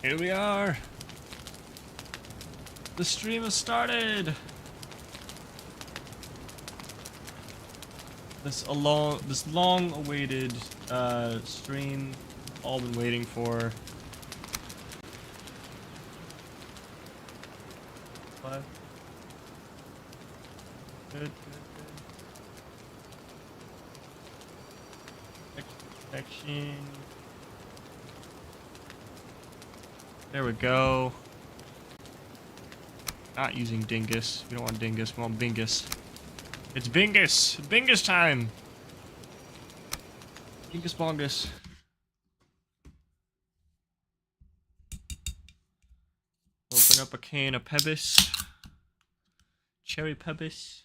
Here we are. The stream has started. This long-awaited stream, all been waiting for. 5. Good. Protection. There we go. Not using Dingus. We don't want Dingus. We want Bingus. It's Bingus! Bingus time! Bingus Bongus. Open up a can of Pebis. Cherry Pebis.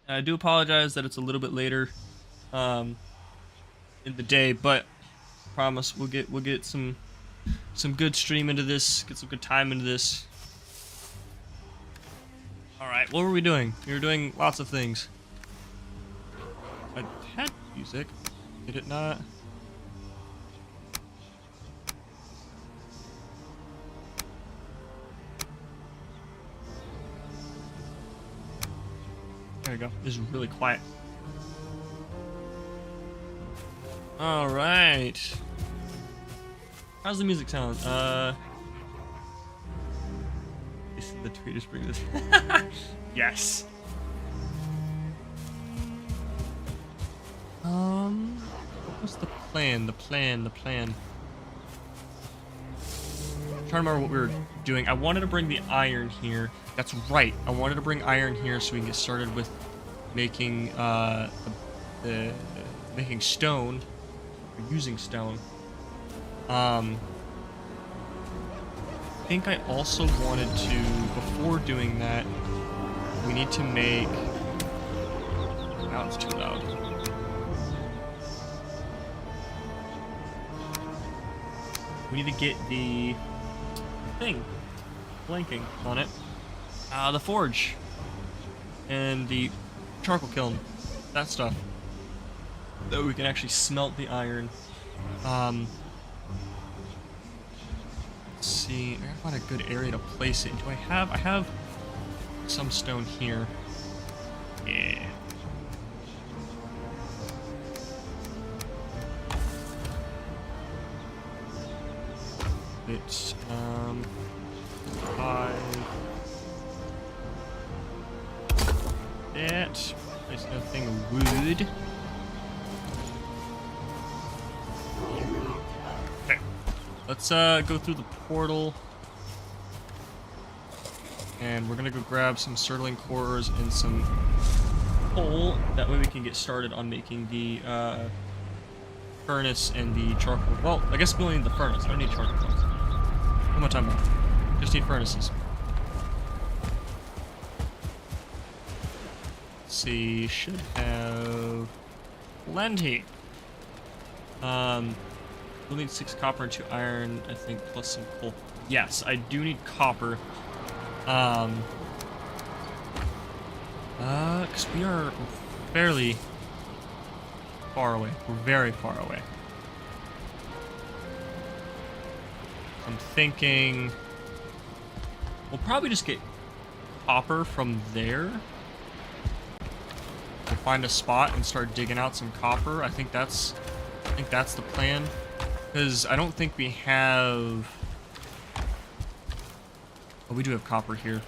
I do apologize that it's a little bit later in the day, but I promise we'll get some good stream into this, get some good time into this. Alright, what were we doing? We were doing lots of things. I had music. Did it not? There we go. This is really quiet. Alright. How's the music sound? This is the tweeters bring this. Yes. What was the plan? The plan. I'm trying to remember what we were doing. I wanted to bring the iron here. That's right. I wanted to bring iron here so we can get started with making making stone, or using stone. I think I also wanted to, before doing that, we need to make. Now it's too loud. We need to get the thing blinking on it. The forge and the charcoal kiln, that stuff, that we can actually smelt the iron. Let's see, I gotta find a good area to place it. I have some stone here. Yeah. It's 5. That. Place another thing of wood. Okay. Let's go through the portal. And we're gonna go grab some Surtling cores and some coal. That way we can get started on making the furnace and the charcoal. Well, I guess we only need the furnace. I don't need charcoal. How much time left? Just need furnaces. Let's see, should have plenty. We'll need 6 copper and 2 iron, I think, plus some coal. Yes, I do need copper. Because we are fairly far away. We're very far away. I'm thinking we'll probably just get copper from there. We'll find a spot and start digging out some copper. I think that's the plan. Because I don't think we have. Oh, we do have copper here.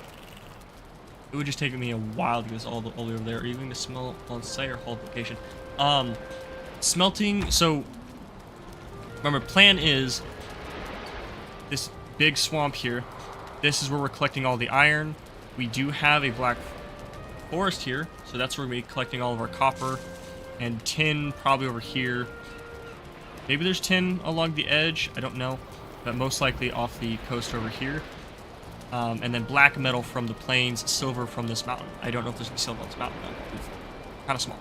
It would just take me a while to get this all the way over there. Are you going to smelt on site or hold location? Smelting. So remember, plan is this big swamp here. This is where we're collecting all the iron. We do have a black forest here, so that's where we're collecting all of our copper and tin, probably over here. Maybe there's tin along the edge, I don't know, but most likely off the coast over here. And then black metal from the plains, silver from this mountain. I don't know if there's gonna be silver on this mountain though. It's kind of small.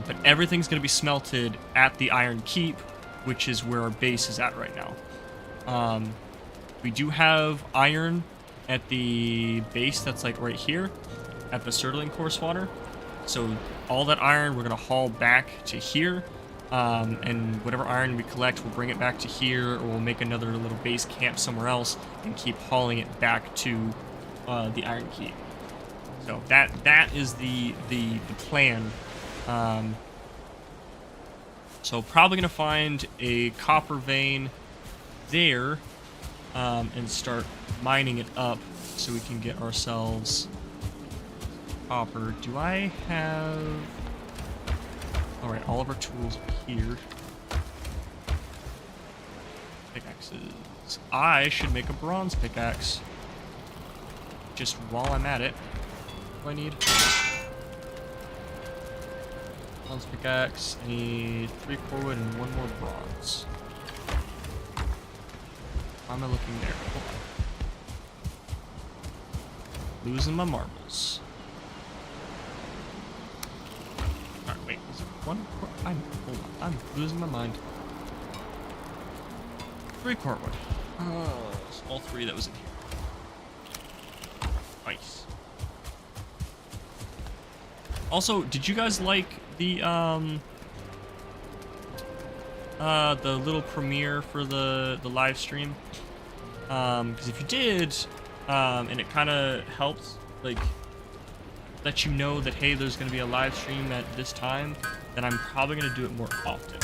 But everything's gonna be smelted at the Iron Keep, which is where our base is at right now. We do have iron at the base that's like right here at the Surtling core spawner. So all that iron we're gonna haul back to here, and whatever iron we collect, we'll bring it back to here, or we'll make another little base camp somewhere else and keep hauling it back to the Iron Keep. So that is the plan. So probably gonna find a copper vein there, and start mining it up so we can get ourselves copper. Do I have... Alright, all of our tools are here. Pickaxes. I should make a bronze pickaxe. Just while I'm at it. What do I need? Bronze pickaxe. I need 3 core wood and 1 more bronze. How am I looking there? Hold on. Losing my marbles. Alright, wait. Is it 1 core? Hold on. I'm losing my mind. 3 core wood. It's all 3 that was in here. Nice. Also, did you guys like the little premiere for the live stream? Because if you did, and it kind of helped, like, let you know that, hey, there's going to be a live stream at this time, then I'm probably going to do it more often,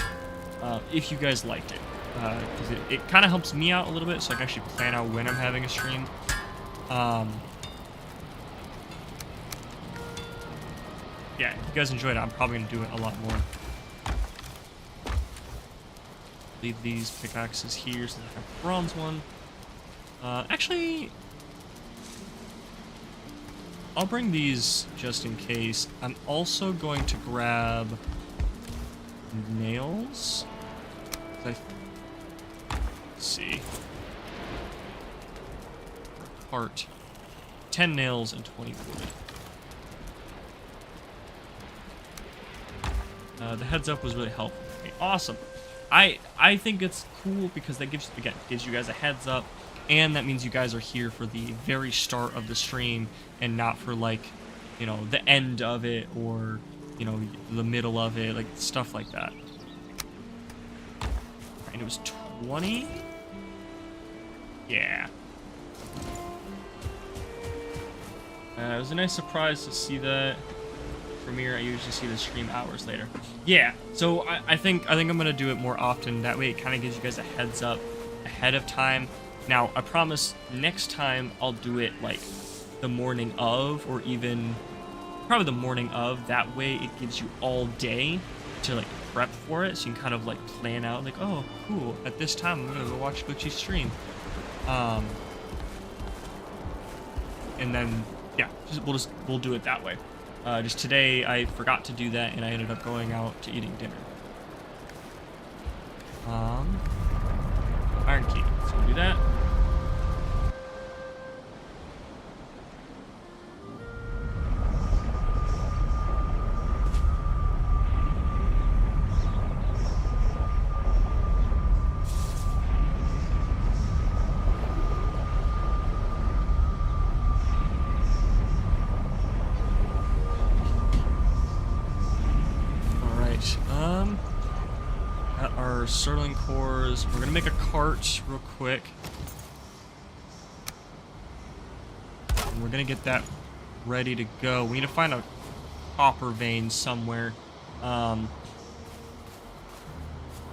if you guys liked it. Because it kind of helps me out a little bit, so I can actually plan out when I'm having a stream. Yeah, if you guys enjoyed it, I'm probably going to do it a lot more. Leave these pickaxes here so I have a bronze one. Actually, I'll bring these just in case. I'm also going to grab nails. Let's see. Heart. 10 nails and 20 wood. The heads up was really helpful for me. Awesome. I think it's cool because that gives you guys a heads up, and that means you guys are here for the very start of the stream and not for, like, you know, the end of it or, you know, the middle of it, like stuff like that. And it was 20. Yeah. It was a nice surprise to see that premiere. I usually see the stream hours later. Yeah, so I think I'm gonna do it more often. That way it kind of gives you guys a heads up ahead of time. Now, I promise next time I'll do it like the morning of, or even probably the morning of. That way it gives you all day to like prep for it, so you can kind of like plan out like, oh, cool, at this time I'm gonna go watch Glitchy's stream. And then yeah, we'll do it that way. Just today I forgot to do that and I ended up going out to eating dinner. Iron key. So we'll do that. Got our Surtling cores. We're gonna make a cart real quick. And we're gonna get that ready to go. We need to find a copper vein somewhere. That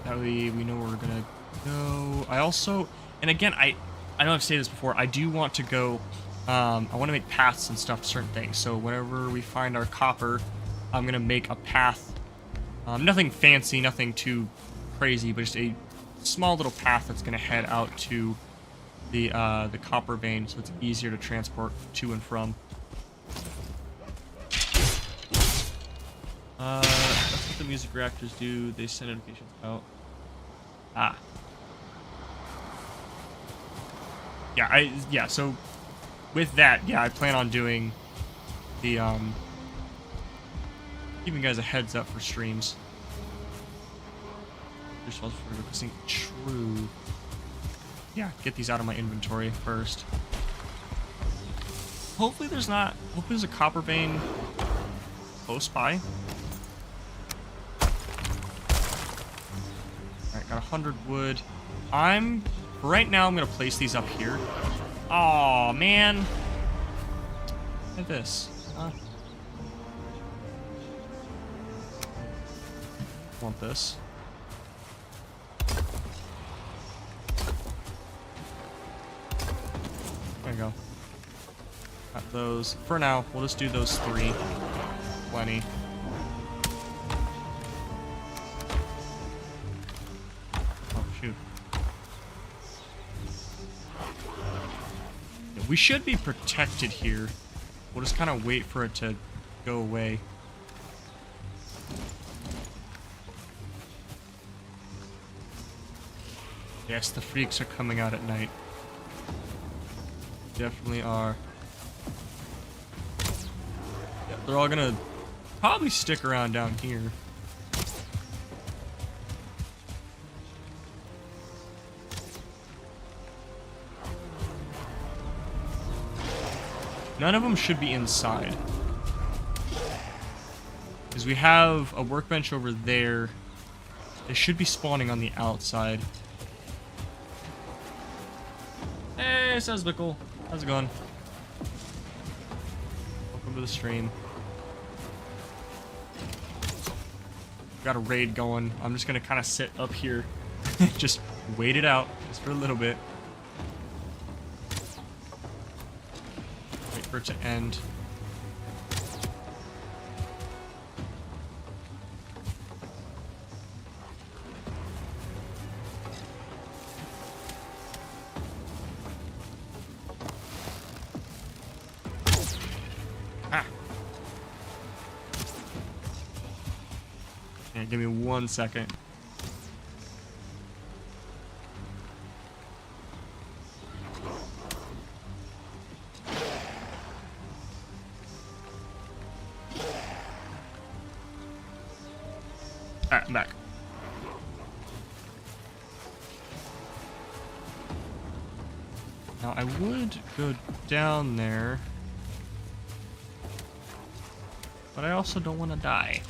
way we know where we're gonna go. I also, and again, I know I've said this before, I do want to go, I want to make paths and stuff to certain things. So whenever we find our copper, I'm gonna make a path. Nothing fancy, nothing too crazy, but just a small little path that's going to head out to the copper vein, so it's easier to transport to and from. That's what the music reactors do. They send notifications out. Yeah, so with that, yeah, I plan on doing the giving you guys a heads up for streams. True. Yeah, get these out of my inventory first. Hopefully there's not. Hopefully there's a copper vein close by. Alright, got 100 wood. Right now I'm gonna place these up here. Aw, man. Look at this. Want this. There you go. Got those. For now, we'll just do those 3. Plenty. Oh, shoot. Yeah, we should be protected here. We'll just kind of wait for it to go away. Yes, the freaks are coming out at night. Definitely are. Yeah, they're all gonna probably stick around down here. None of them should be inside. Because we have a workbench over there. They should be spawning on the outside. Hey, says Bickle. How's it going? Welcome to the stream. Got a raid going. I'm just gonna kind of sit up here. Just wait it out. Just for a little bit. Wait for it to end. Give me 1 second. Alright, I'm back. Now I would go down there, but I also don't want to die.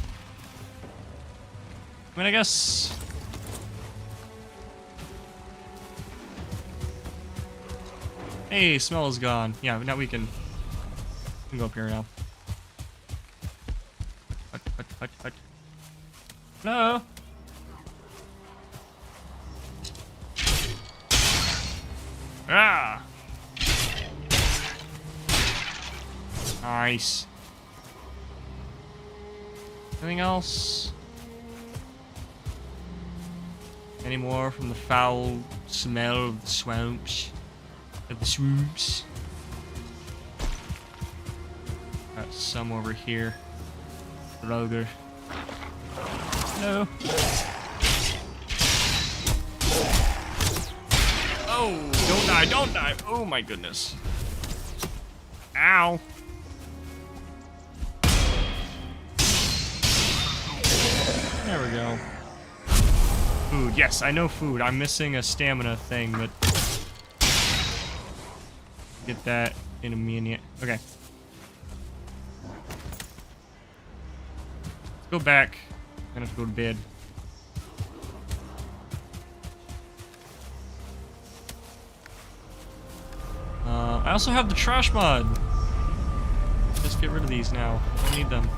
I mean, I guess... Hey, smell is gone. Yeah, now we can go up here now. Hut. No! Ah! Nice. Anything else? Any more from the foul smell of the swamps? Of the swamps? Got some over here. Roger. No. Oh, don't die, don't die. Oh my goodness. Ow. There we go. Food. Yes, I know food. I'm missing a stamina thing, but get that in a minute. Okay. Let's go back. I'm gonna have to go to bed. I also have the trash mod. Just get rid of these now. I don't need them.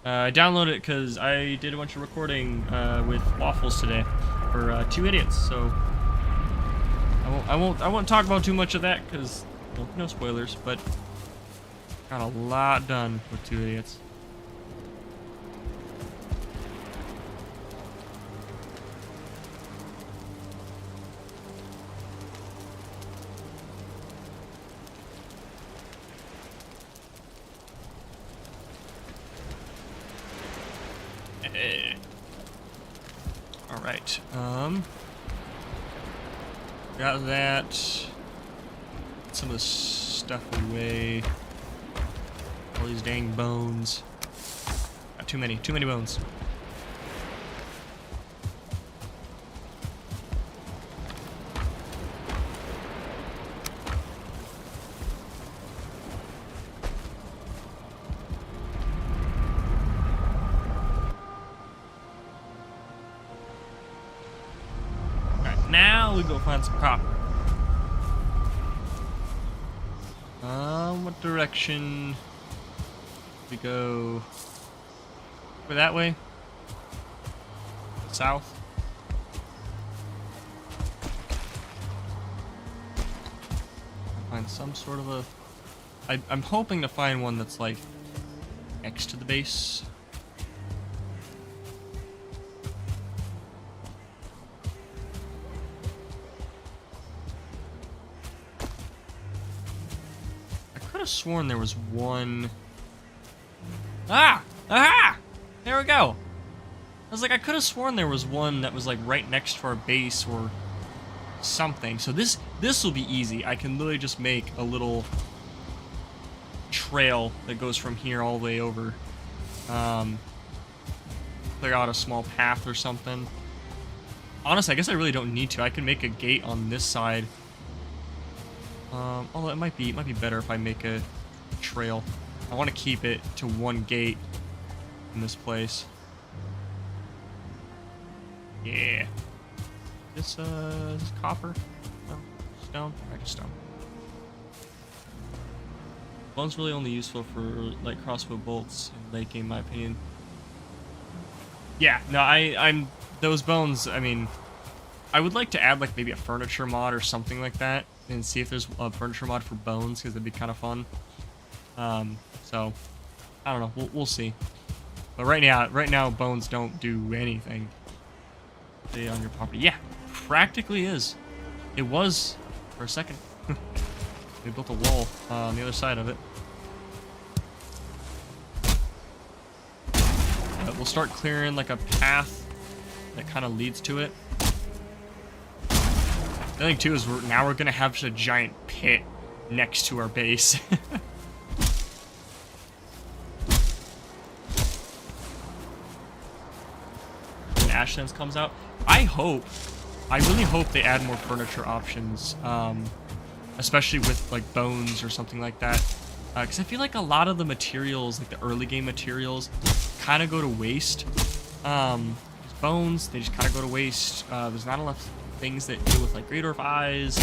I downloaded it because I did a bunch of recording with Waffles today for 2 Idiots. So I won't talk about too much of that because no spoilers. But got a lot done with 2 Idiots. Alright, got that. Get some of this stuff away. All these dang bones. Got too many bones. now we go find some copper. What direction? We go that way? South? Find some sort of a... I'm hoping to find one that's like next to the base. I could have sworn there was one... Ah! Aha! There we go! I was like, I could have sworn there was one that was like right next to our base or something. So this will be easy. I can literally just make a little trail that goes from here all the way over. Clear out a small path or something. Honestly, I guess I really don't need to. I can make a gate on this side. Although it might be better if I make a trail. I want to keep it to one gate in this place. Yeah. This is copper? No, stone? Alright, stone. Bone's really only useful for like crossbow bolts in late game, in my opinion. Yeah, no, I'm those bones. I mean, I would like to add like maybe a furniture mod or something like that, and see if there's a furniture mod for bones because it'd be kind of fun. So I don't know. We'll see. But right now, bones don't do anything. Stay on your property. Yeah, practically is. It was for a second. They built a wall on the other side of it. We'll start clearing like a path that kind of leads to it. The thing too is now we're gonna have a giant pit next to our base. When Ashlands comes out, I really hope they add more furniture options, especially with like bones or something like that. Because I feel like a lot of the materials, like the early game materials, kind of go to waste. Bones, they just kind of go to waste. There's not enough things that deal with like Great Orph Eyes,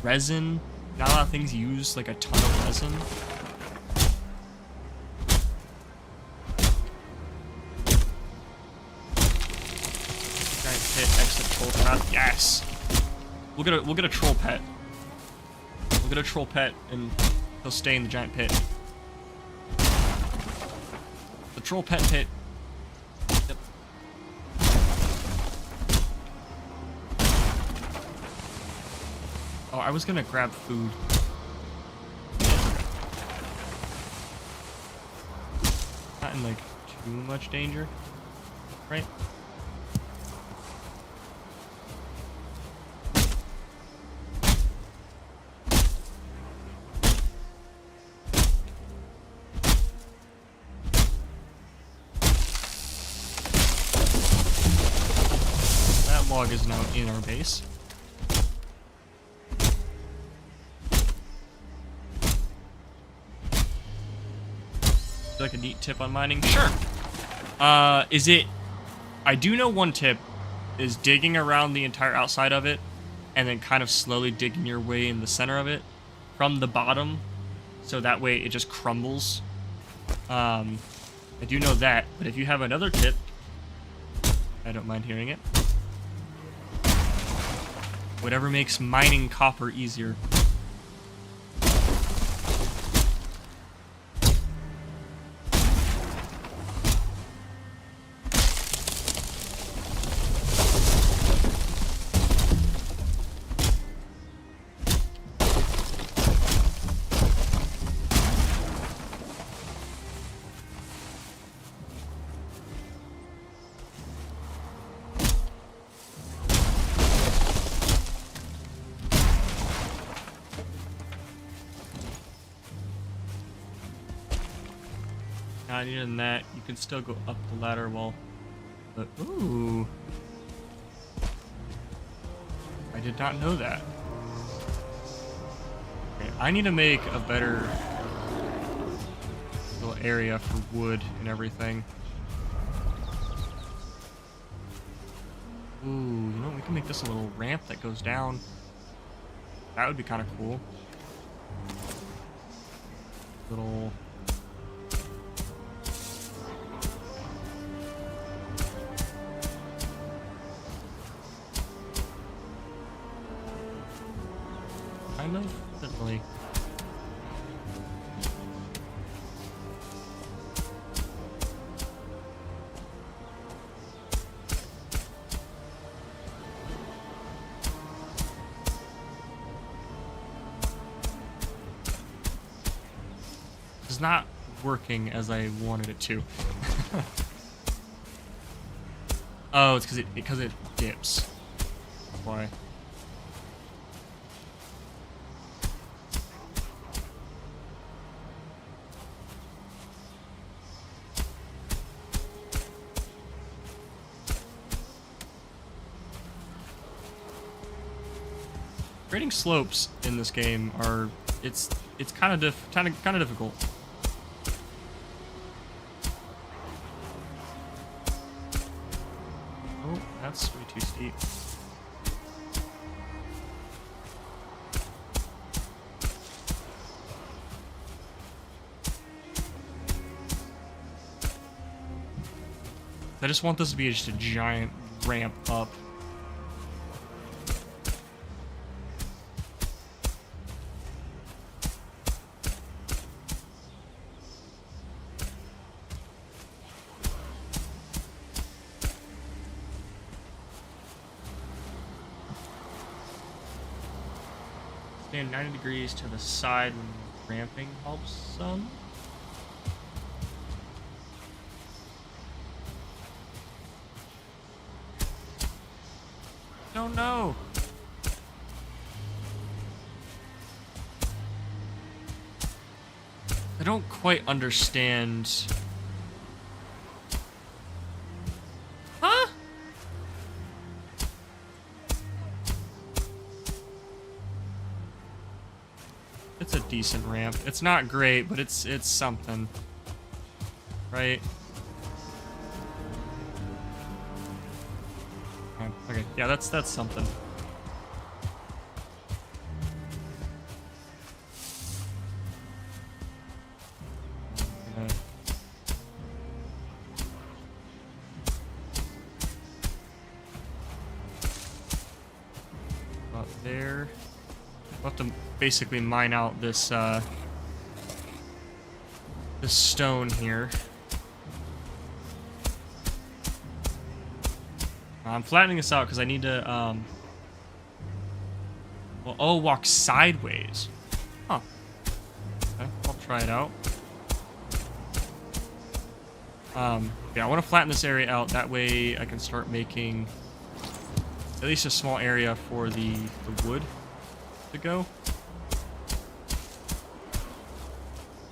resin. Not a lot of things use like a ton of resin. Giant pit, exit troll path. Yes. We'll get a troll pet. We'll get a troll pet and he'll stay in the giant pit. The troll pet pit. Yep. Oh, I was gonna grab food. Not in like too much danger, right? Log is now in our base. Like a neat tip on mining? Sure. Is it... I do know one tip is digging around the entire outside of it and then kind of slowly digging your way in the center of it from the bottom so that way it just crumbles. I do know that, but if you have another tip, I don't mind hearing it. Whatever makes mining copper easier. Not even that, you can still go up the ladder wall. But ooh, I did not know that. Okay, I need to make a better little area for wood and everything. Ooh, you know, we can make this a little ramp that goes down. That would be kind of cool. Little... Kind of? Doesn't really... It's not working as I wanted it to. Oh, it's because it dips. That's why. Grading slopes in this game are it's kind of difficult. Oh, that's way too steep. I just want this to be just a giant ramp up. Stand 90 degrees to the side when ramping helps some. Oh no! I don't quite understand. Huh? It's a decent ramp. It's not great, but it's something. Right? Okay, yeah, that's something. About there. We'll have to basically mine out this this stone here. I'm flattening this out because I need to, well, walk sideways. Huh. Okay, I'll try it out. Yeah, I want to flatten this area out. That way I can start making at least a small area for the wood to go.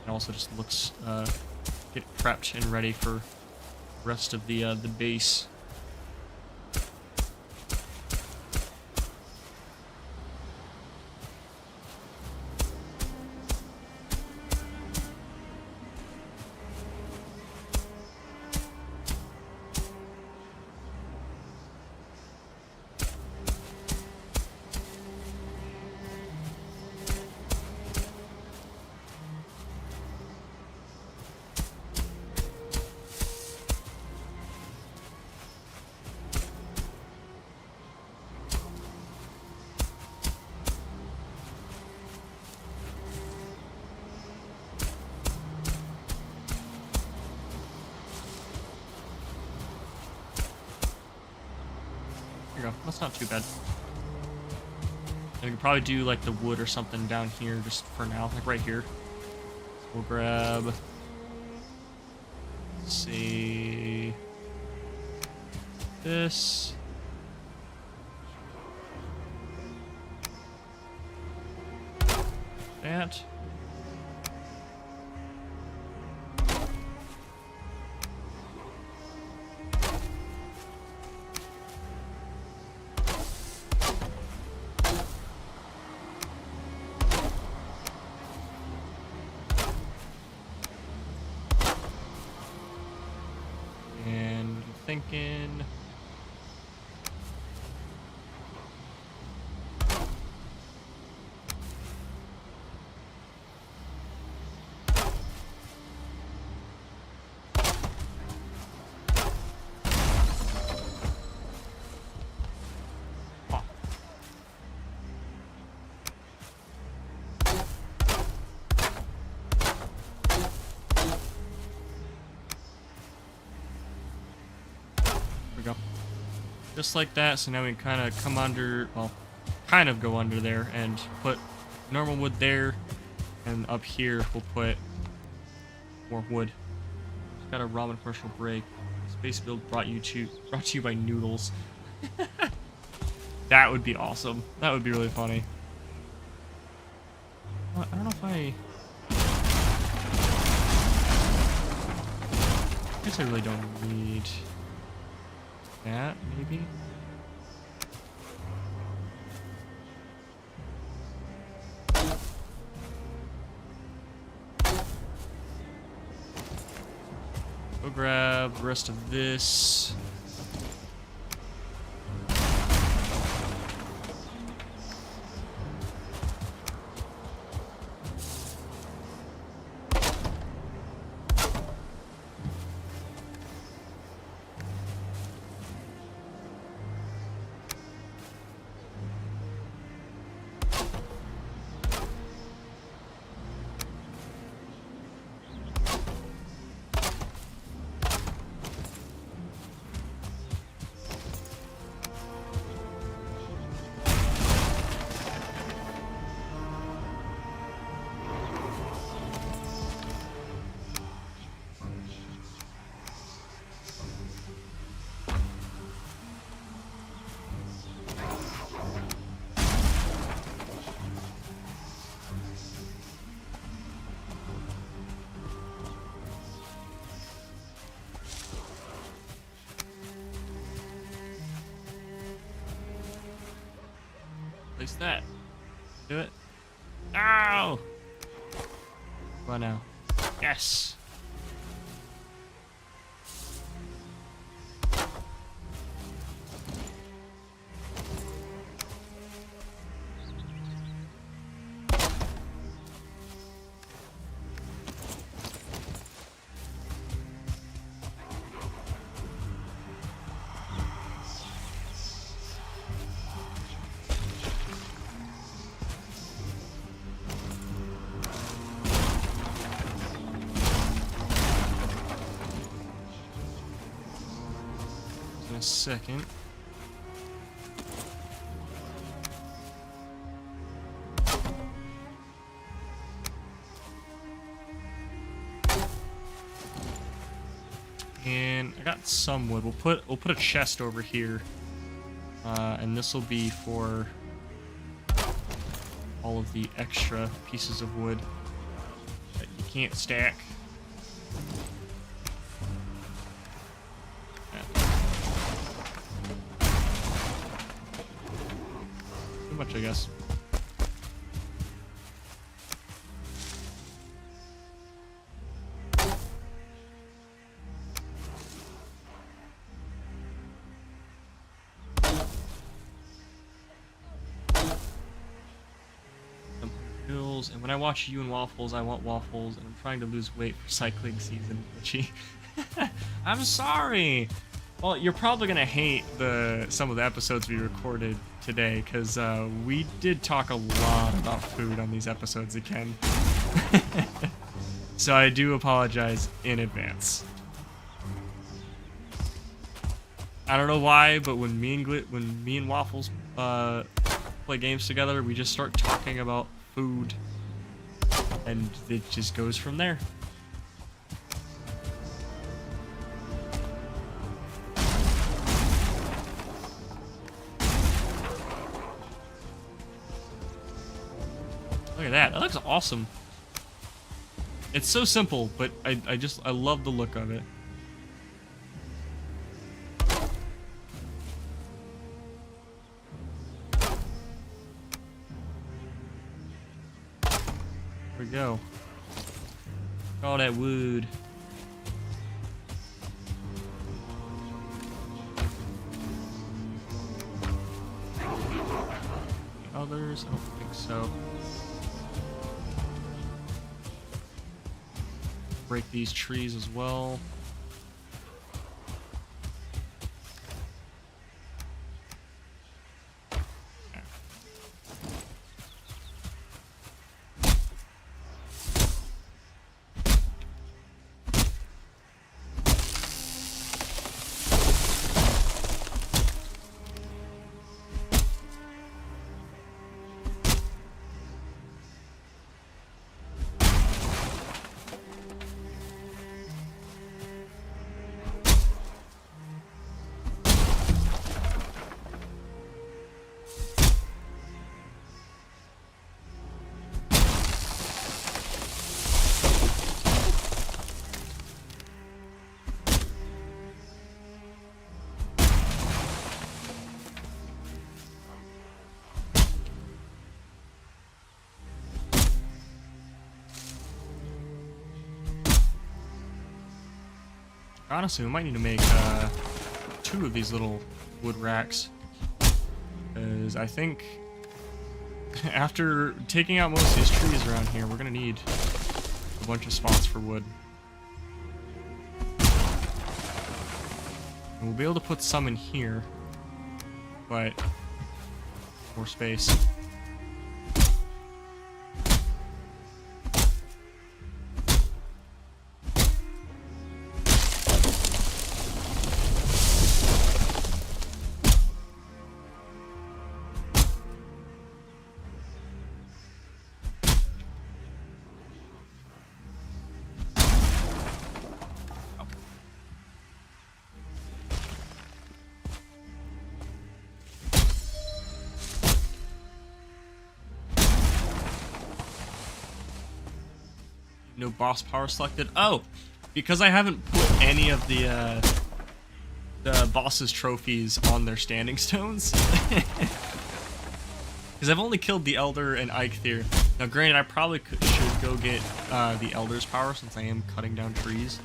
It also just looks, get prepped and ready for the rest of the base. There you go. That's not too bad. And we could probably do like the wood or something down here just for now, like right here. So we'll grab, let's see, this. That. And thinking Just like that. So now we kind of come under, well, kind of go under there and put normal wood there. And up here, we'll put more wood. Just got a ramen commercial break. Space Build brought to you by Noodles. That would be awesome. That would be really funny. Well, I don't know if I guess I really don't need that, maybe? Go grab the rest of this. Place that. Do it. Ow! Come on now. Yes! In a second. And I got some wood. We'll put a chest over here, and this will be for all of the extra pieces of wood that you can't stack. Too much, I guess. And when I watch you and waffles, I want waffles, and I'm trying to lose weight for cycling season, Richie. I'm sorry. Well, you're probably gonna hate some of the episodes we recorded today, because we did talk a lot about food on these episodes again. So I do apologize in advance. I don't know why, but when me and Waffles play games together, we just start talking about food, and it just goes from there. Look at that. That looks awesome. It's so simple, but I love the look of it. There we go. All that wood. Others? I don't think so. Break these trees as well. Honestly, we might need to make 2 of these little wood racks. Because I think after taking out most of these trees around here, we're going to need a bunch of spots for wood. And we'll be able to put some in here, but more space. No boss power selected. Oh, because I haven't put any of the boss's trophies on their standing stones. Because I've only killed the Elder and Eikthyr. Now, granted, I probably should go get the Elder's power since I am cutting down trees.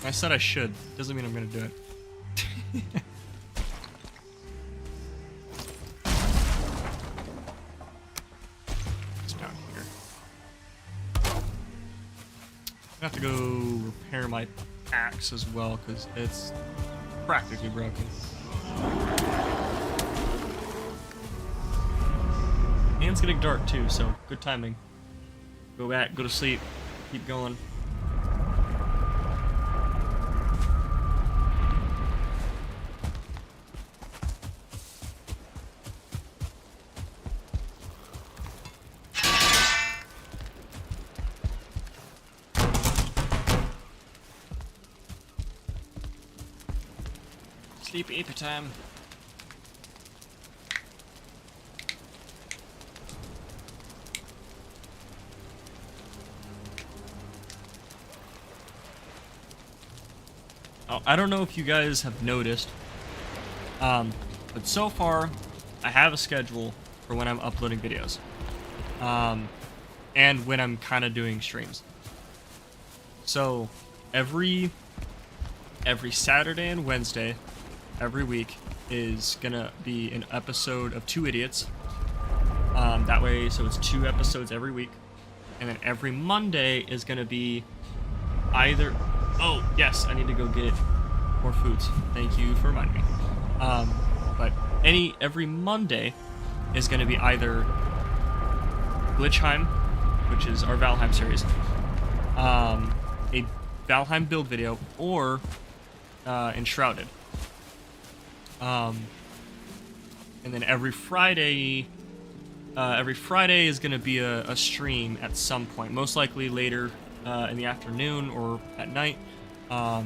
I said I should. Doesn't mean I'm going to do it. I have to go repair my axe as well because it's practically broken. And it's getting dark too, so good timing. Go back, go to sleep, keep going. Sleepy time. Oh, I don't know if you guys have noticed, but so far I have a schedule for when I'm uploading videos, and when I'm kind of doing streams. So every Saturday and Wednesday every week is gonna be an episode of Two Idiots. That way, so it's 2 episodes every week, and then every Monday is gonna be either. Oh yes, I need to go get more foods. Thank you for reminding me. But every Monday is gonna be either Glitchheim, which is our Valheim series, a Valheim build video, or Enshrouded. And then every Friday is going to be a stream at some point, most likely later in the afternoon or at night. But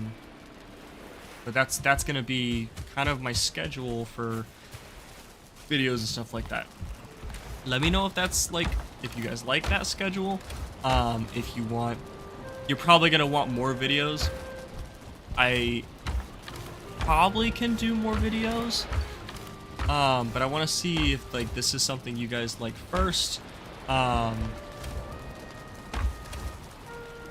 that's going to be kind of my schedule for videos and stuff like that. Let me know if that's if you guys like that schedule. If you want, you're probably going to want more videos. I probably can do more videos, but I want to see if this is something you guys like first. Yeah,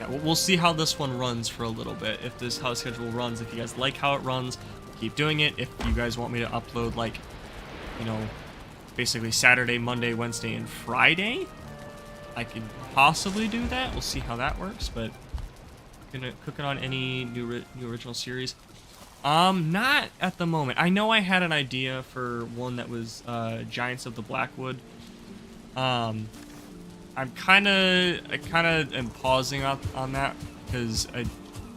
we'll see how this one runs for a little bit. If this how the schedule runs, if you guys like how it runs, keep doing it. If you guys want me to upload basically Saturday, Monday, Wednesday, and Friday, I can possibly do that. We'll see how that works. But cooking on any new original series. Not at the moment. I know I had an idea for one that was Giants of the Blackwood. I kind of am pausing up on that because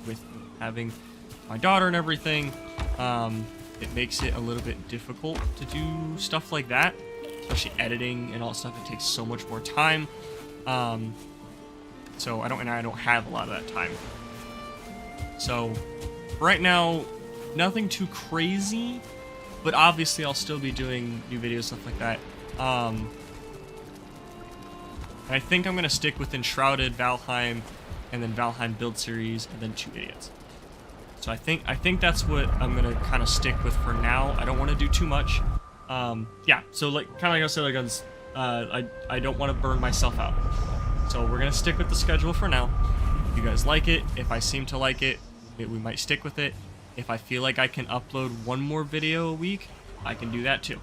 with having my daughter and everything, it makes it a little bit difficult to do stuff like that, especially editing and all that stuff. It takes so much more time. So I don't have a lot of that time. So right now, nothing too crazy, but obviously I'll still be doing new videos, stuff like that. And I think I'm gonna stick with Enshrouded, Valheim, and then Valheim build series, and then Two Idiots. So I think that's what I'm gonna kind of stick with for now. I don't want to do too much. Yeah. So kind of like I said, I don't want to burn myself out. So we're gonna stick with the schedule for now. If you guys like it, if I seem to like it, we might stick with it. If I feel like I can upload one more video a week, I can do that too.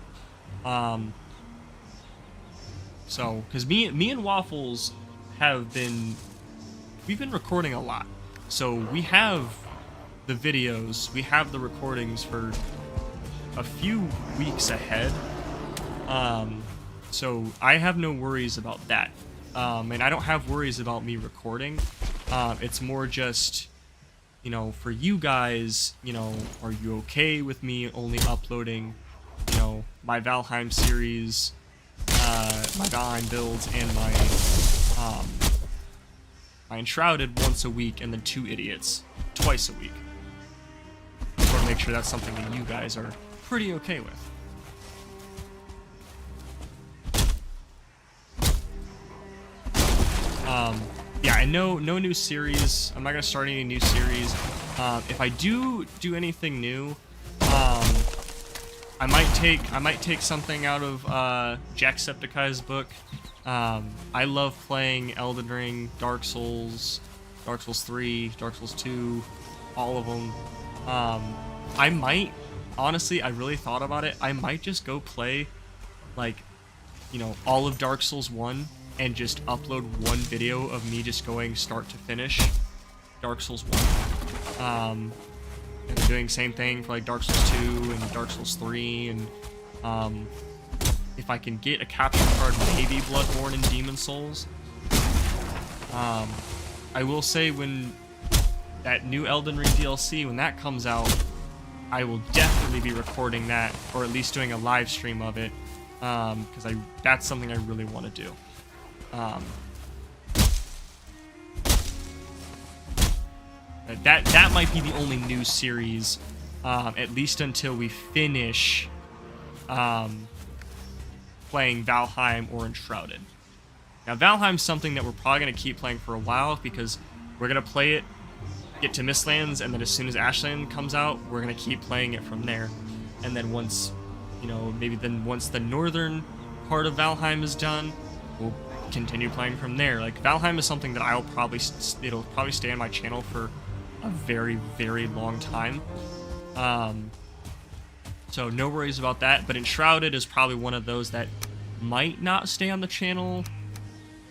So, because me and Waffles we've been recording a lot. So we have the videos, we have the recordings for a few weeks ahead. So I have no worries about that. And I don't have worries about me recording. It's more just, you know, for you guys, you know, are you okay with me only uploading, you know, my Valheim series, my Valheim builds, and my Enshrouded once a week, and then 2 Idiots twice a week? I want to make sure that's something that you guys are pretty okay with. Yeah, and no new series. I'm not gonna start any new series. If I do anything new, I might take something out of Jacksepticeye's book. I love playing Elden Ring, Dark Souls 3, Dark Souls 2, all of them. I might, honestly, I really thought about it. I might just go play, like, you know, all of Dark Souls 1 and just upload one video of me just going start to finish Dark Souls 1. And doing same thing for like Dark Souls 2 and Dark Souls 3, and if I can get a capture card, maybe Bloodborne and Demon Souls. I will say when that new Elden Ring DLC, when that comes out, I will definitely be recording that, or at least doing a live stream of it, because that's something I really want to do. That might be the only new series, at least until we finish playing Valheim or Enshrouded. Now, Valheim's something that we're probably going to keep playing for a while, because we're going to play it, get to Mistlands, and then as soon as Ashland comes out, we're going to keep playing it from there. And then once, you know, once the northern part of Valheim is done, we'll continue playing from there. Like, Valheim is something that it'll probably stay on my channel for a very, very long time. So no worries about that. But Enshrouded is probably one of those that might not stay on the channel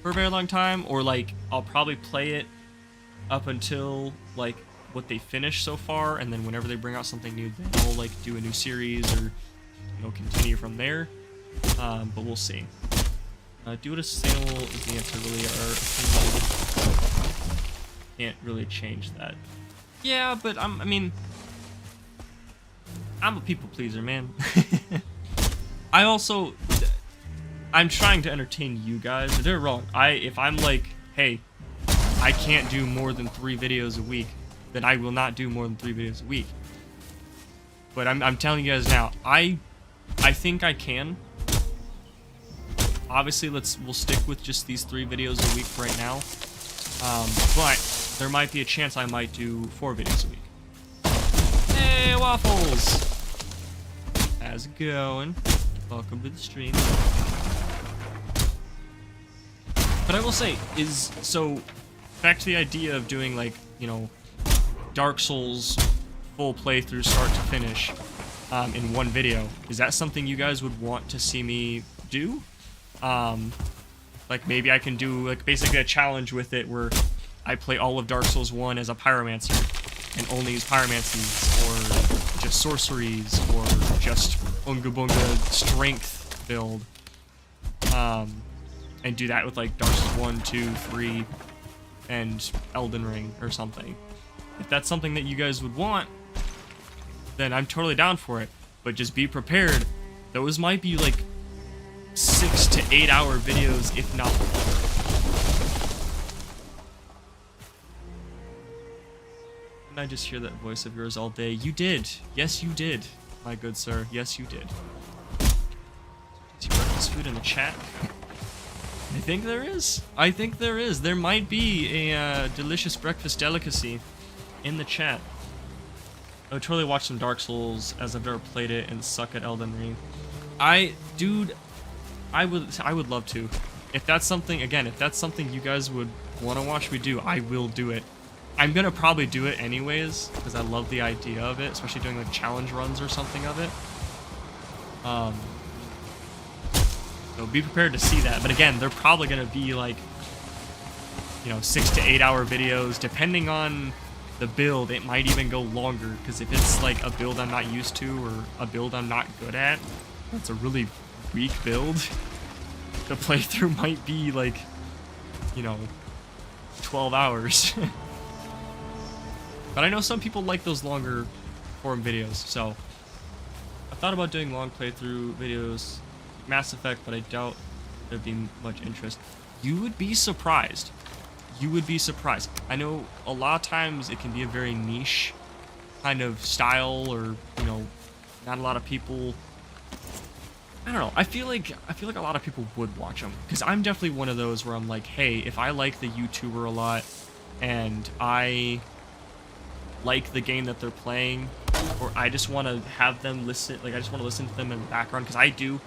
for a very long time, or like I'll probably play it up until like what they finish so far, and then whenever they bring out something new, then I'll like do a new series, or, you know, continue from there. But we'll see. Do what is sustainable is the answer, really. Can't really change that. Yeah, but I mean, I'm a people pleaser, man. I'm trying to entertain you guys. They're wrong. If I'm like, hey, I can't do more than 3 videos a week, then I will not do more than 3 videos a week. But I'm telling you guys now, I think I can. Obviously, we'll stick with just these 3 videos a week right now. But there might be a chance I might do 4 videos a week. Hey, Waffles! How's it going? Welcome to the stream. But I will say, so back to the idea of doing, like, you know, Dark Souls full playthrough start to finish in one video. Is that something you guys would want to see me do? Like, maybe I can do, like, basically a challenge with it where I play all of Dark Souls 1 as a pyromancer and only use pyromancies, or just sorceries, or just Unga Bunga strength build, and do that with like Dark Souls 1, 2, 3, and Elden Ring or something. If that's something that you guys would want, then I'm totally down for it. But just be prepared. Those might be like 6 to 8 hour videos, if not more. Didn't I just hear that voice of yours all day? You did. Yes, you did, my good sir. Yes, you did. Is there breakfast food in the chat? I think there is. I think there is. There might be a delicious breakfast delicacy in the chat. I would totally watch some Dark Souls, as I've never played it, and suck at Elden Ring. Dude, I would love to. If that's something, again, if that's something you guys would want to watch me do, I will do it. I'm gonna probably do it anyways because I love the idea of it, especially doing like challenge runs or something of it. So be prepared to see that. But again, they're probably gonna be like, you know, 6 to 8 hour videos, depending on the build. It might even go longer because if it's like a build I'm not used to or a build I'm not good at, it's a really weak build. The playthrough might be like, you know, 12 hours. But I know some people like those longer form videos, so I thought about doing long playthrough videos, Mass Effect, but I doubt there'd be much interest. You would be surprised. You would be surprised. I know a lot of times it can be a very niche kind of style, or, you know, not a lot of people. I don't know. I feel like a lot of people would watch them, because I'm definitely one of those where I'm like, hey, if I like the YouTuber a lot and I like the game that they're playing, or I just want to have them listen, like I just want to listen to them in the background, because I do,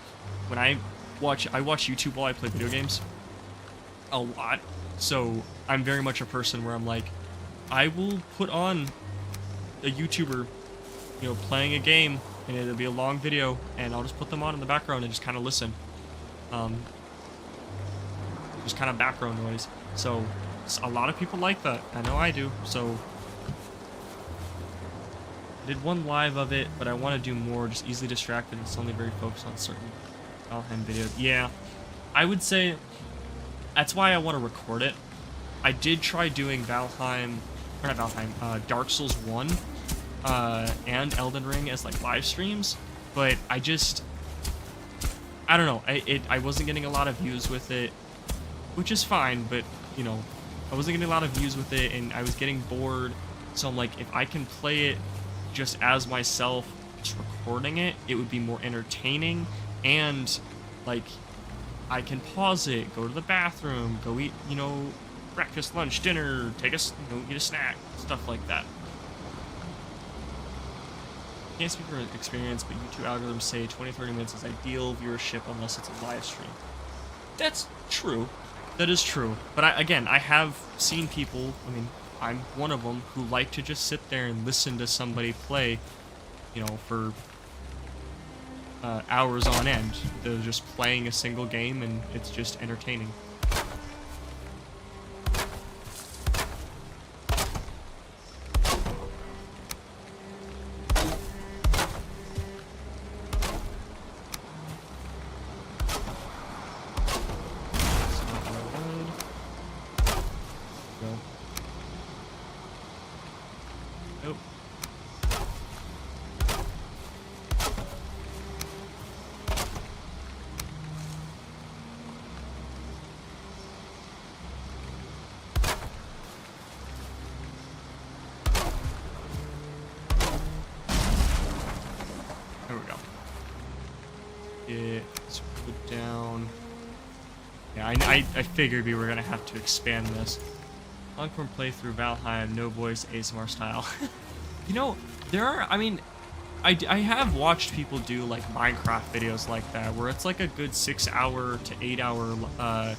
when I watch YouTube while I play video games a lot. So I'm very much a person where I'm like, I will put on a YouTuber, you know, playing a game, and it'll be a long video, and I'll just put them on in the background and just kind of listen. Just kind of background noise. So a lot of people like that. I know I do. So I did one live of it, but I want to do more. Just easily distracted and suddenly very focused on certain Valheim videos. Yeah, I would say that's why I want to record it. I did try doing Valheim, or not Valheim, Dark Souls 1 and Elden Ring as like live streams, but I don't know, I wasn't getting a lot of views with it, which is fine, but you know, I wasn't getting a lot of views with it, and I was getting bored. So I'm like, if I can play it just as myself, just recording it, it would be more entertaining, and like I can pause it, go to the bathroom, go eat, you know, breakfast, lunch, dinner, take a, you know, eat a snack, stuff like that. Can't speak from experience, but YouTube algorithms say 20-30 minutes is ideal viewership unless it's a live stream. That's true. That is true. But I have seen people, I mean, I'm one of them, who like to just sit there and listen to somebody play, you know, for hours on end. They're just playing a single game, and it's just entertaining. I figured we were gonna have to expand this. Long-form playthrough Valheim, no voice, ASMR style. You know, there are, I mean, I have watched people do like Minecraft videos like that, where it's like a good 6 hour to 8 hour, not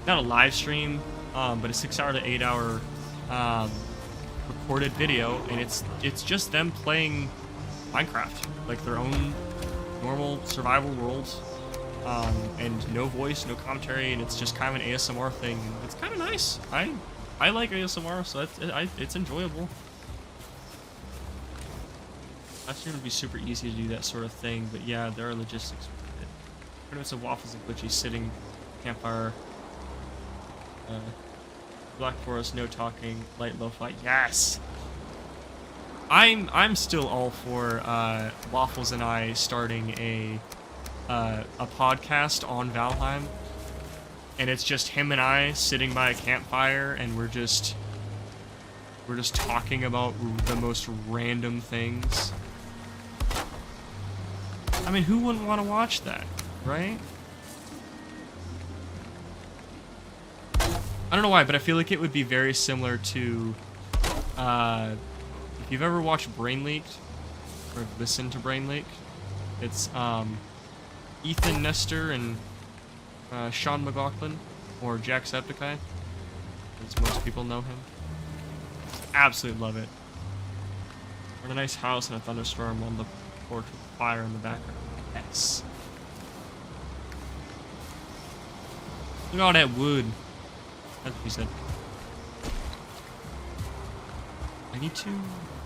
a live stream, but a 6 hour to 8 hour recorded video, and it's just them playing Minecraft, like their own normal survival worlds. And no voice, no commentary, and it's just kind of an ASMR thing. It's kind of nice. I like ASMR, so it's enjoyable. I assume it'd be super easy to do that sort of thing, but yeah, there are logistics with it. Tournaments of waffles and glitchy, sitting, campfire, Black Forest, no talking, light lo-fi. Yes. I'm still all for Waffles and I starting a podcast on Valheim, and it's just him and I sitting by a campfire, and we're just talking about the most random things. I mean, who wouldn't want to watch that, right? I don't know why, but I feel like it would be very similar to if you've ever watched Brain Leaked or listened to Brain Leaked, it's Ethan Nestor and Sean McLaughlin, or Jacksepticeye, as most people know him. Absolutely love it. We're in a nice house in a thunderstorm on the porch with fire in the background. Yes. Look at all that wood. That's what he said.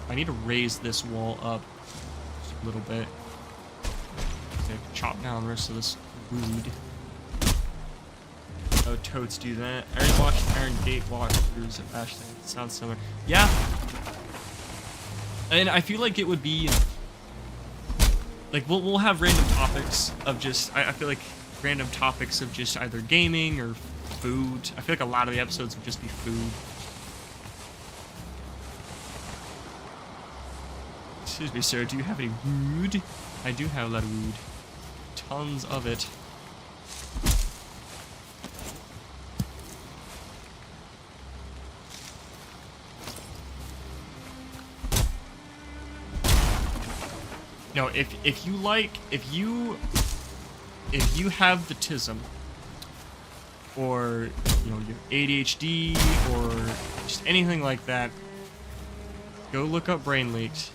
I need to raise this wall up just a little bit. So I can chop down the rest of this wood. Oh, totes do that. I already watched Iron Gate walkthroughs of Ashley. It sounds similar. Yeah. And I feel like it would be like we'll have random topics of just I feel like random topics of just either gaming or food. I feel like a lot of the episodes would just be food. Excuse me, sir, do you have any wood? I do have a lot of wood. Tons of it. No, if you have the tism, or you know, your ADHD or just anything like that, go look up Brain Leaked.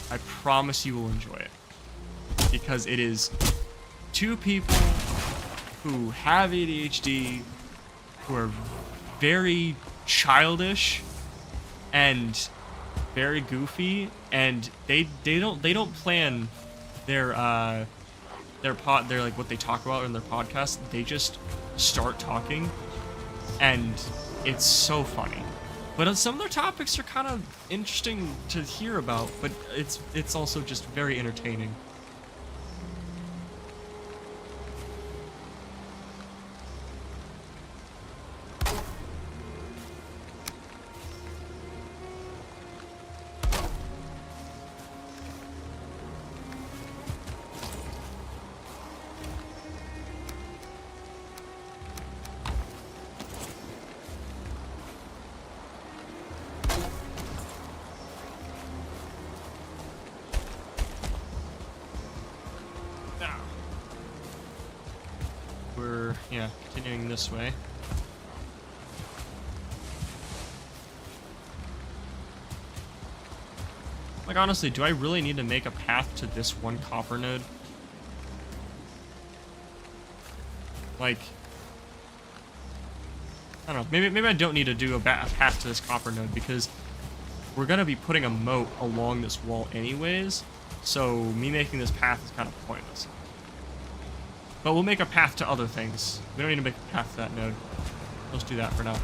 I promise you will enjoy it, because it is two people who have ADHD, who are very childish and very goofy, and they don't plan their like what they talk about in their podcast. They just start talking, and it's so funny. But some of their topics are kind of interesting to hear about, but it's also just very entertaining. We're, yeah, continuing this way. Like, honestly, do I really need to make a path to this one copper node? Like, I don't know, maybe I don't need to do a path to this copper node, because we're gonna be putting a moat along this wall anyways, so me making this path is kind of pointless. But we'll make a path to other things. We don't need to make a path to that node. Let's do that for now.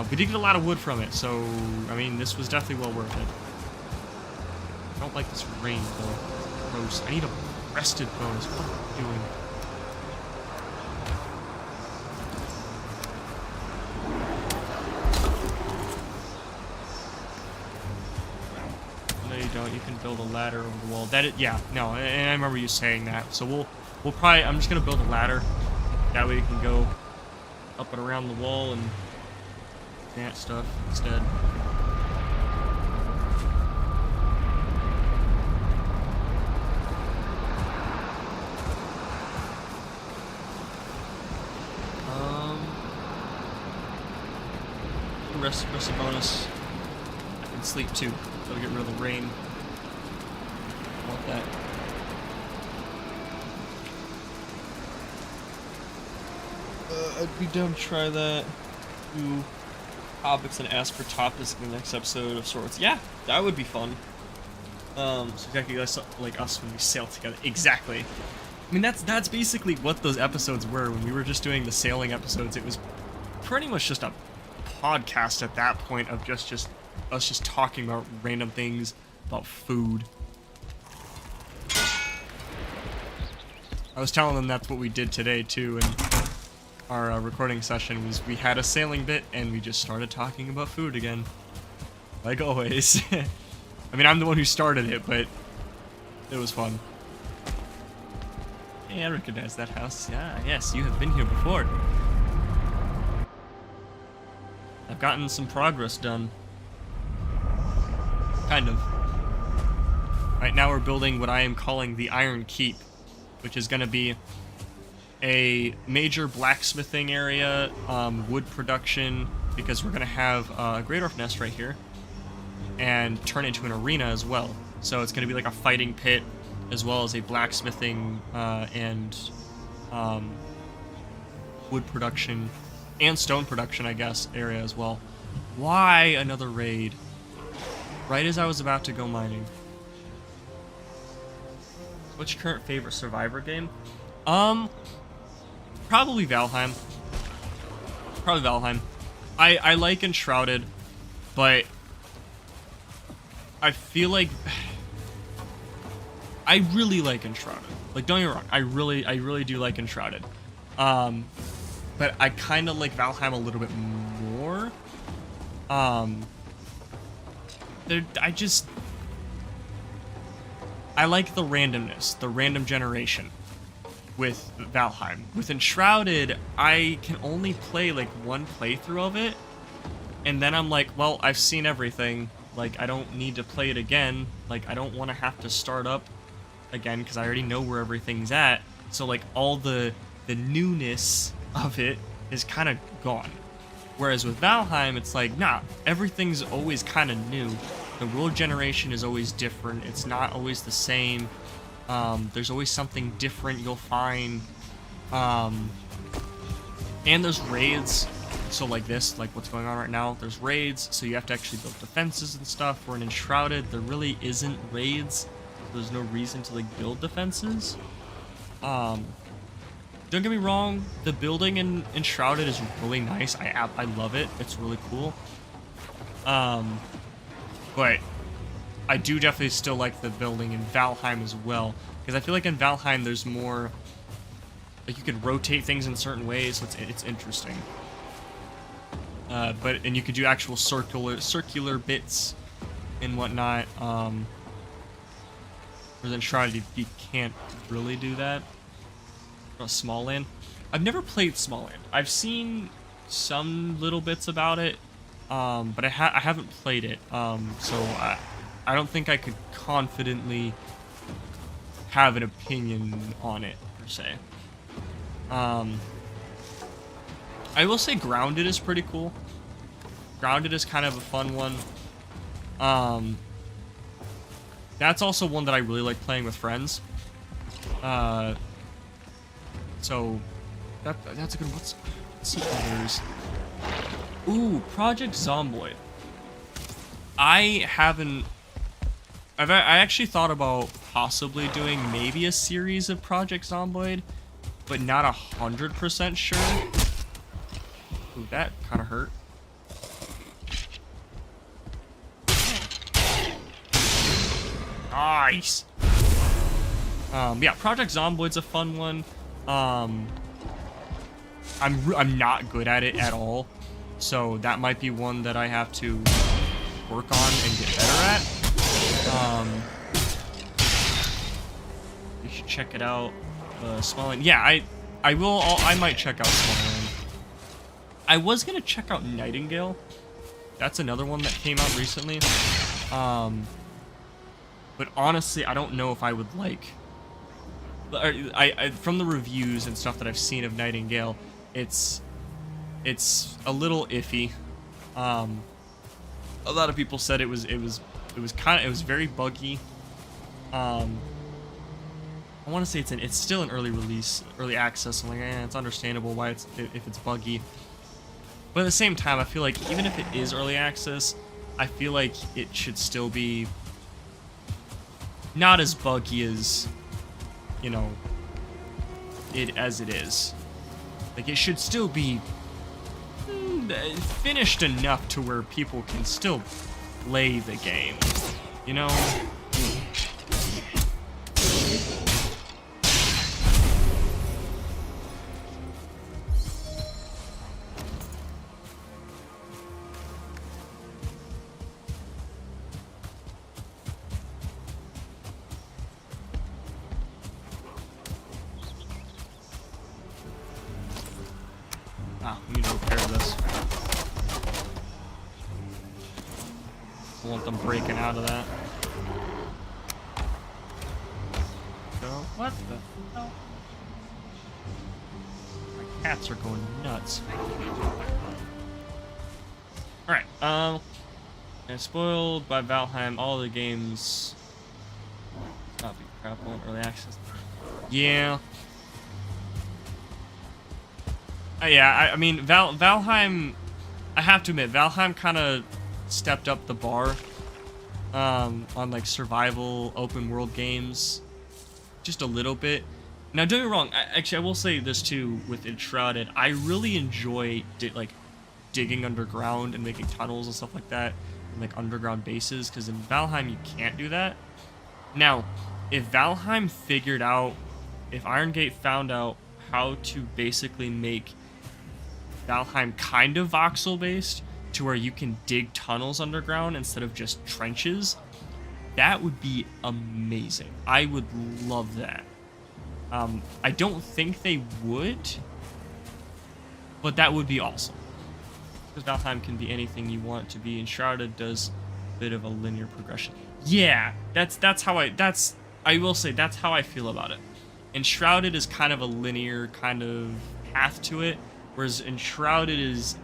We did get a lot of wood from it, so, I mean, this was definitely well worth it. I don't like this rain, though. Gross. I need a breasted bonus. What am I doing? No, you don't. You can build a ladder over the wall. Yeah, no, and I remember you saying that. So we'll probably, I'm just going to build a ladder. That way you can go up and around the wall and that stuff instead. Rest a bonus. I can sleep too. So get rid of the rain. I want that. I'd be down to try that. Do topics and ask for topics in the next episode of sorts. Yeah, that would be fun. So exactly like us when we sail together. Exactly. I mean, that's basically what those episodes were when we were just doing the sailing episodes. It was pretty much just a podcast at that point of just us just talking about random things about food. I was telling them that's what we did today too, and our recording session was we had a sailing bit and we just started talking about food again, like always. I mean, I'm the one who started it, but it was fun. Hey, I recognize that house. Yeah, yes, you have been here before. I've gotten some progress done. Kind of. Right now we're building what I am calling the Iron Keep, which is going to be a major blacksmithing area, wood production, because we're going to have a Great Orc Nest right here, and turn it into an arena as well. So it's going to be like a fighting pit, as well as a blacksmithing and wood production and stone production, I guess, area as well. Why another raid? Right as I was about to go mining. What's your current favorite Survivor game? Probably Valheim. Probably Valheim. I like Enshrouded, but I feel like I really like Enshrouded. Like, don't get me wrong, I really do like Enshrouded. But I kind of like Valheim a little bit more. I like the randomness, the random generation with Valheim. With Enshrouded, I can only play like one playthrough of it, and then I'm like, well, I've seen everything. Like, I don't need to play it again. Like, I don't want to have to start up again because I already know where everything's at. So like all the newness of it is kind of gone. Whereas with Valheim, it's like, nah, everything's always kind of new. The world generation is always different. It's not always the same. There's always something different you'll find. And there's raids. So like this, like what's going on right now, there's raids. So you have to actually build defenses and stuff. Where in Enshrouded, there really isn't raids. There's no reason to like build defenses. Don't get me wrong, the building in Enshrouded is really nice. I love it. It's really cool. But I do definitely still like the building in Valheim as well, because I feel like in Valheim there's more, like, you could rotate things in certain ways. So it's interesting. And you could do actual circular bits and whatnot. Whereas in Enshrouded you can't really do that. Small Land. I've never played Small Land. I've seen some little bits about it, but I haven't played it. So I don't think I could confidently have an opinion on it per se. I will say Grounded is pretty cool. Grounded is kind of a fun one. That's also one that I really like playing with friends. So that's a good one. Let's see others. Ooh, Project Zomboid. I actually thought about possibly doing maybe a series of Project Zomboid, but not 100% sure. Ooh, that kind of hurt. Nice. Yeah, Project Zomboid's a fun one. I'm not good at it at all, so that might be one that I have to work on and get better at. You should check it out. Small Land. Yeah, I will. I might check out Small Land. I was gonna check out Nightingale. That's another one that came out recently. But honestly, I don't know if I would like. From the reviews and stuff that I've seen of Nightingale, it's a little iffy. A lot of people said it was very buggy. I want to say it's still an early release, early access. I'm like, it's understandable why if it's buggy. But at the same time, I feel like even if it is early access, I feel like it should still be not as buggy as, you know, it is. Like, it should still be finished enough to where people can still play the game, you know? We need to repair this. I want them breaking out of that. So, what the hell? cats are going nuts. Alright, and spoiled by Valheim, all the games. Not be crap on early access. Yeah. Yeah, I mean, Valheim, I have to admit, Valheim kind of stepped up the bar on like survival open world games just a little bit. Now, don't get me wrong, actually, I will say this too with Enshrouded. I really enjoy digging underground and making tunnels and stuff like that, and like underground bases, because in Valheim you can't do that. Now, if Valheim figured out, if Iron Gate found out how to basically make Valheim kind of voxel based to where you can dig tunnels underground instead of just trenches, that would be amazing. I would love that. I don't think they would, but that would be awesome. Because Valheim can be anything you want it to be. Enshrouded does a bit of a linear progression. Yeah, that's how I will say that's how I feel about it. Enshrouded is kind of a linear kind of path to it, whereas Enshrouded is,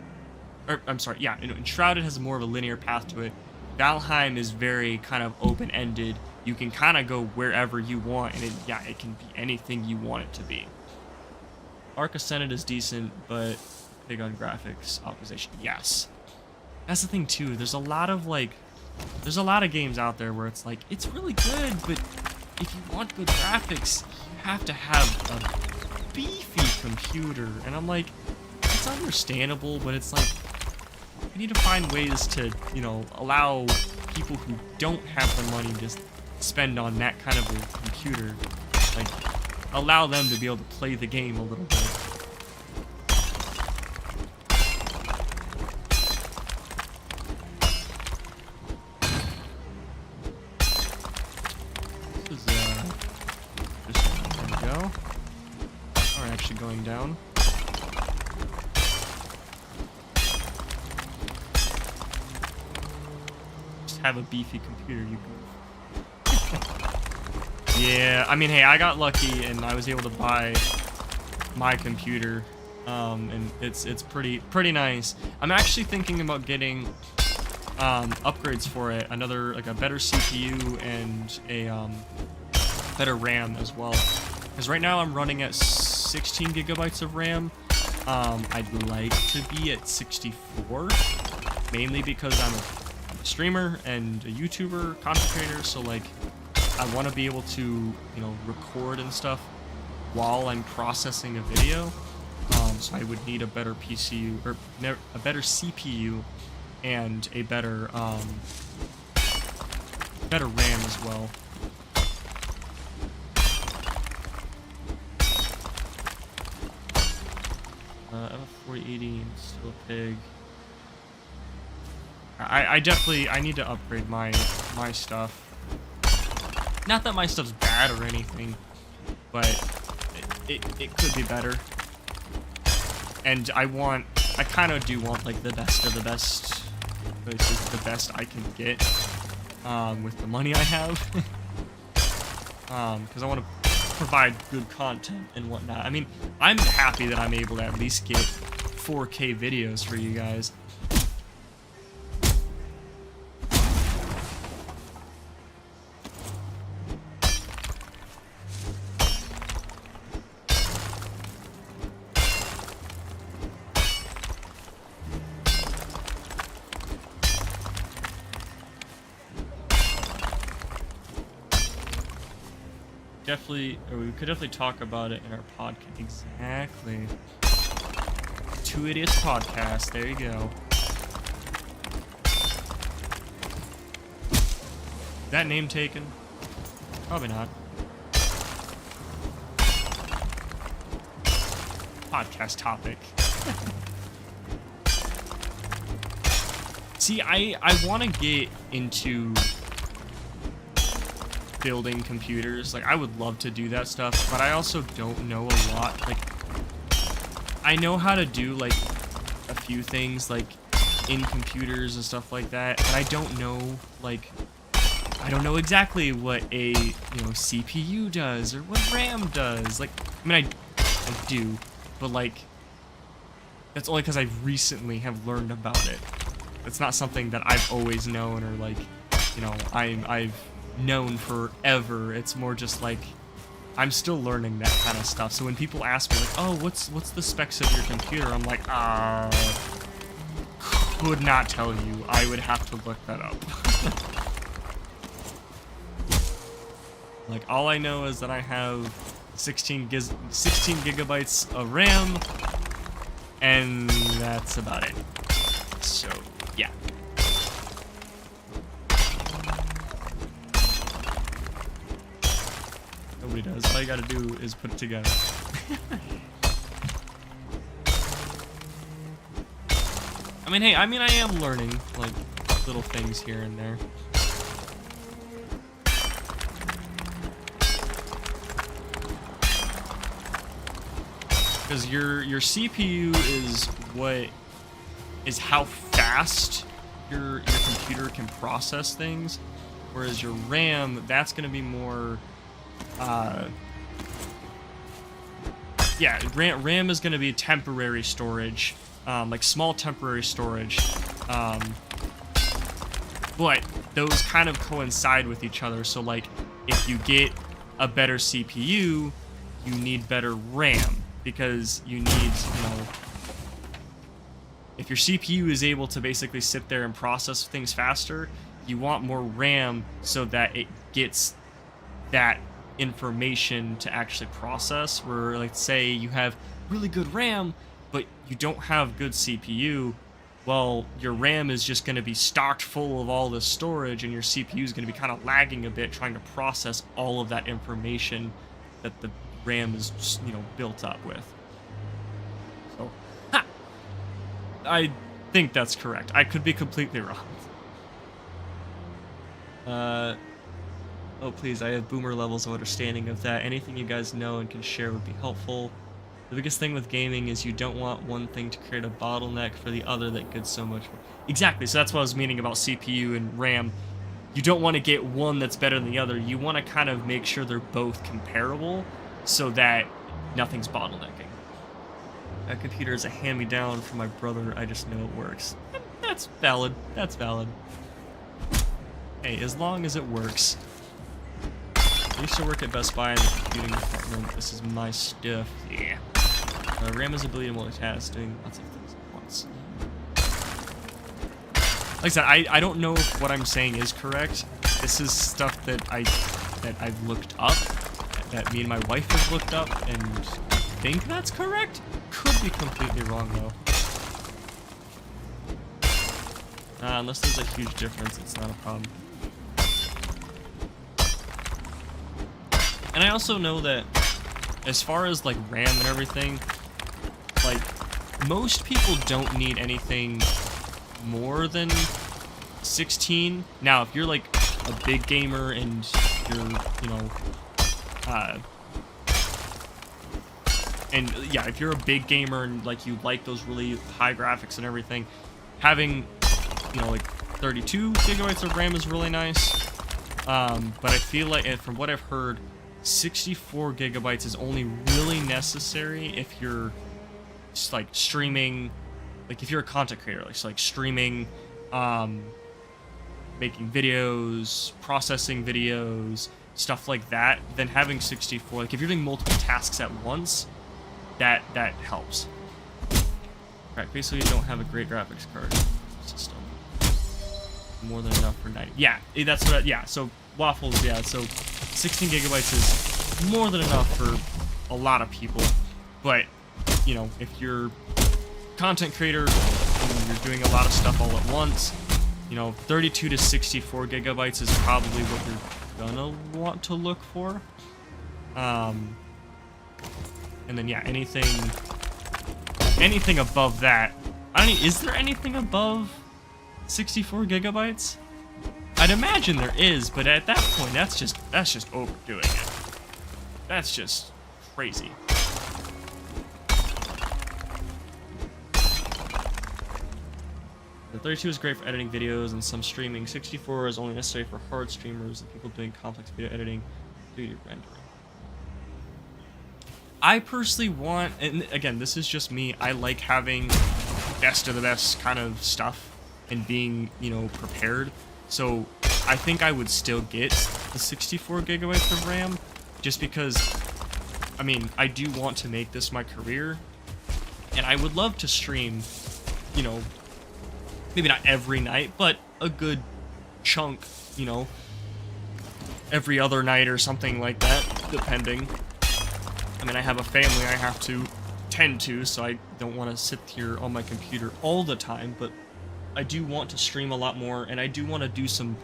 or I'm sorry, yeah, Enshrouded has more of a linear path to it. Valheim is very kind of open-ended. You can kind of go wherever you want, and it can be anything you want it to be. Arc Ascended is decent, but big on graphics optimization. Yes, that's the thing too. There's a lot of games out there where it's like it's really good, but if you want good graphics, you have to have a beefy computer. And I'm like, it's understandable, but it's like we need to find ways to, allow people who don't have the money to spend on that kind of a computer, like, allow them to be able to play the game a little bit. This is, there we go. We're actually going down. Have a beefy computer, you can. Yeah, I mean, hey, I got lucky and I was able to buy my computer, and it's pretty nice. I'm actually thinking about getting upgrades for it, a better CPU and a better RAM as well. Because right now I'm running at 16 gigabytes of RAM. I'd like to be at 64, mainly because I'm a streamer and a YouTuber, content creator, so like I want to be able to, record and stuff while I'm processing a video. So I would need a better PCU or a better CPU and a better RAM as well. I have a 4080 and still a pig. I need to upgrade my stuff. Not that my stuff's bad or anything, but it could be better. And I kind of do want like the best of the best. This is the best I can get with the money I have. Because I want to provide good content and whatnot. I mean, I'm happy that I'm able to at least get 4K videos for you guys. We could definitely talk about it in our podcast. Exactly. Two Idiots podcast. There you go. Is that name taken? Probably not. Podcast topic. See, I want to get into building computers. Like, I would love to do that stuff, but I also don't know a lot. Like, I know how to do like a few things like in computers and stuff like that, but I don't know exactly what a CPU does or what RAM does. Like, I mean, I do, but like That's only because I recently have learned about it. It's not something that I've always known, or like, you know, I've known forever. It's more just like I'm still learning that kind of stuff. So when people ask me like, "Oh, what's the specs of your computer?" I'm like, could not tell you. I would have to look that up. Like, all I know is that I have 16 gigabytes of RAM, and that's about it. So, yeah. Nobody does. All you gotta do is put it together. I mean, hey, I am learning, like, little things here and there. Because your CPU is how fast your computer can process things, whereas your RAM, that's going to be more RAM is going to be temporary storage, like small temporary storage, but those kind of coincide with each other. So like if you get a better CPU, you need better RAM, because you need, you know, if your CPU is able to basically sit there and process things faster, you want more RAM so that it gets that information to actually process. Where, like, say you have really good RAM, but you don't have good CPU, well, your RAM is just going to be stocked full of all this storage, and your CPU is going to be kind of lagging a bit trying to process all of that information that the RAM is just, you know, built up with. So, I think that's correct. I could be completely wrong. Oh, please, I have boomer levels of understanding of that. Anything you guys know and can share would be helpful. The biggest thing with gaming is you don't want one thing to create a bottleneck for the other that gets so much more. Exactly, so that's what I was meaning about CPU and RAM. You don't want to get one that's better than the other. You want to kind of make sure they're both comparable so that nothing's bottlenecking. That computer is a hand-me-down from my brother. I just know it works. That's valid. That's valid. Hey, as long as it works. I used to work at Best Buy in the computing department. This is my stuff. Yeah. RAM has the ability to multitask, doing lots of things at once. Like I said, I don't know if what I'm saying is correct. This is stuff that I've looked up, that me and my wife have looked up, and think that's correct. Could be completely wrong though. Unless there's a huge difference, it's not a problem. And I also know that as far as like RAM and everything, like most people don't need anything more than 16. Now, if you're like a big gamer and you're, you know, and yeah, if you're a big gamer and like you like those really high graphics and everything, having, you know, like 32 gigabytes of RAM is really nice. But I feel like, and from what I've heard, 64 gigabytes is only really necessary if you're just like streaming, like if you're a content creator, like streaming, making videos, processing videos, stuff like that. Then having 64, like if you're doing multiple tasks at once, that helps. Right, basically you don't have a great graphics card system. More than enough for 90. Yeah, that's what. Yeah, so waffles. Yeah, so 16 gigabytes is more than enough for a lot of people. But you know, if you're a content creator and you're doing a lot of stuff all at once, you know, 32 to 64 gigabytes is probably what you're gonna want to look for. And then yeah, anything above that. Is there anything above 64 gigabytes? I'd imagine there is, but at that point, that's just overdoing it. That's just crazy. The 32 is great for editing videos and some streaming. 64 is only necessary for hard streamers and people doing complex video editing due to rendering. I personally want, and again, this is just me, I like having best of the best kind of stuff and being, you know, prepared. So I think I would still get the 64 gigabytes of RAM just because, I mean, I do want to make this my career, and I would love to stream, you know, maybe not every night, but a good chunk, you know, every other night or something like that, depending. I mean, I have a family I have to tend to, so I don't want to sit here on my computer all the time, but I do want to stream a lot more, and I do want to do some,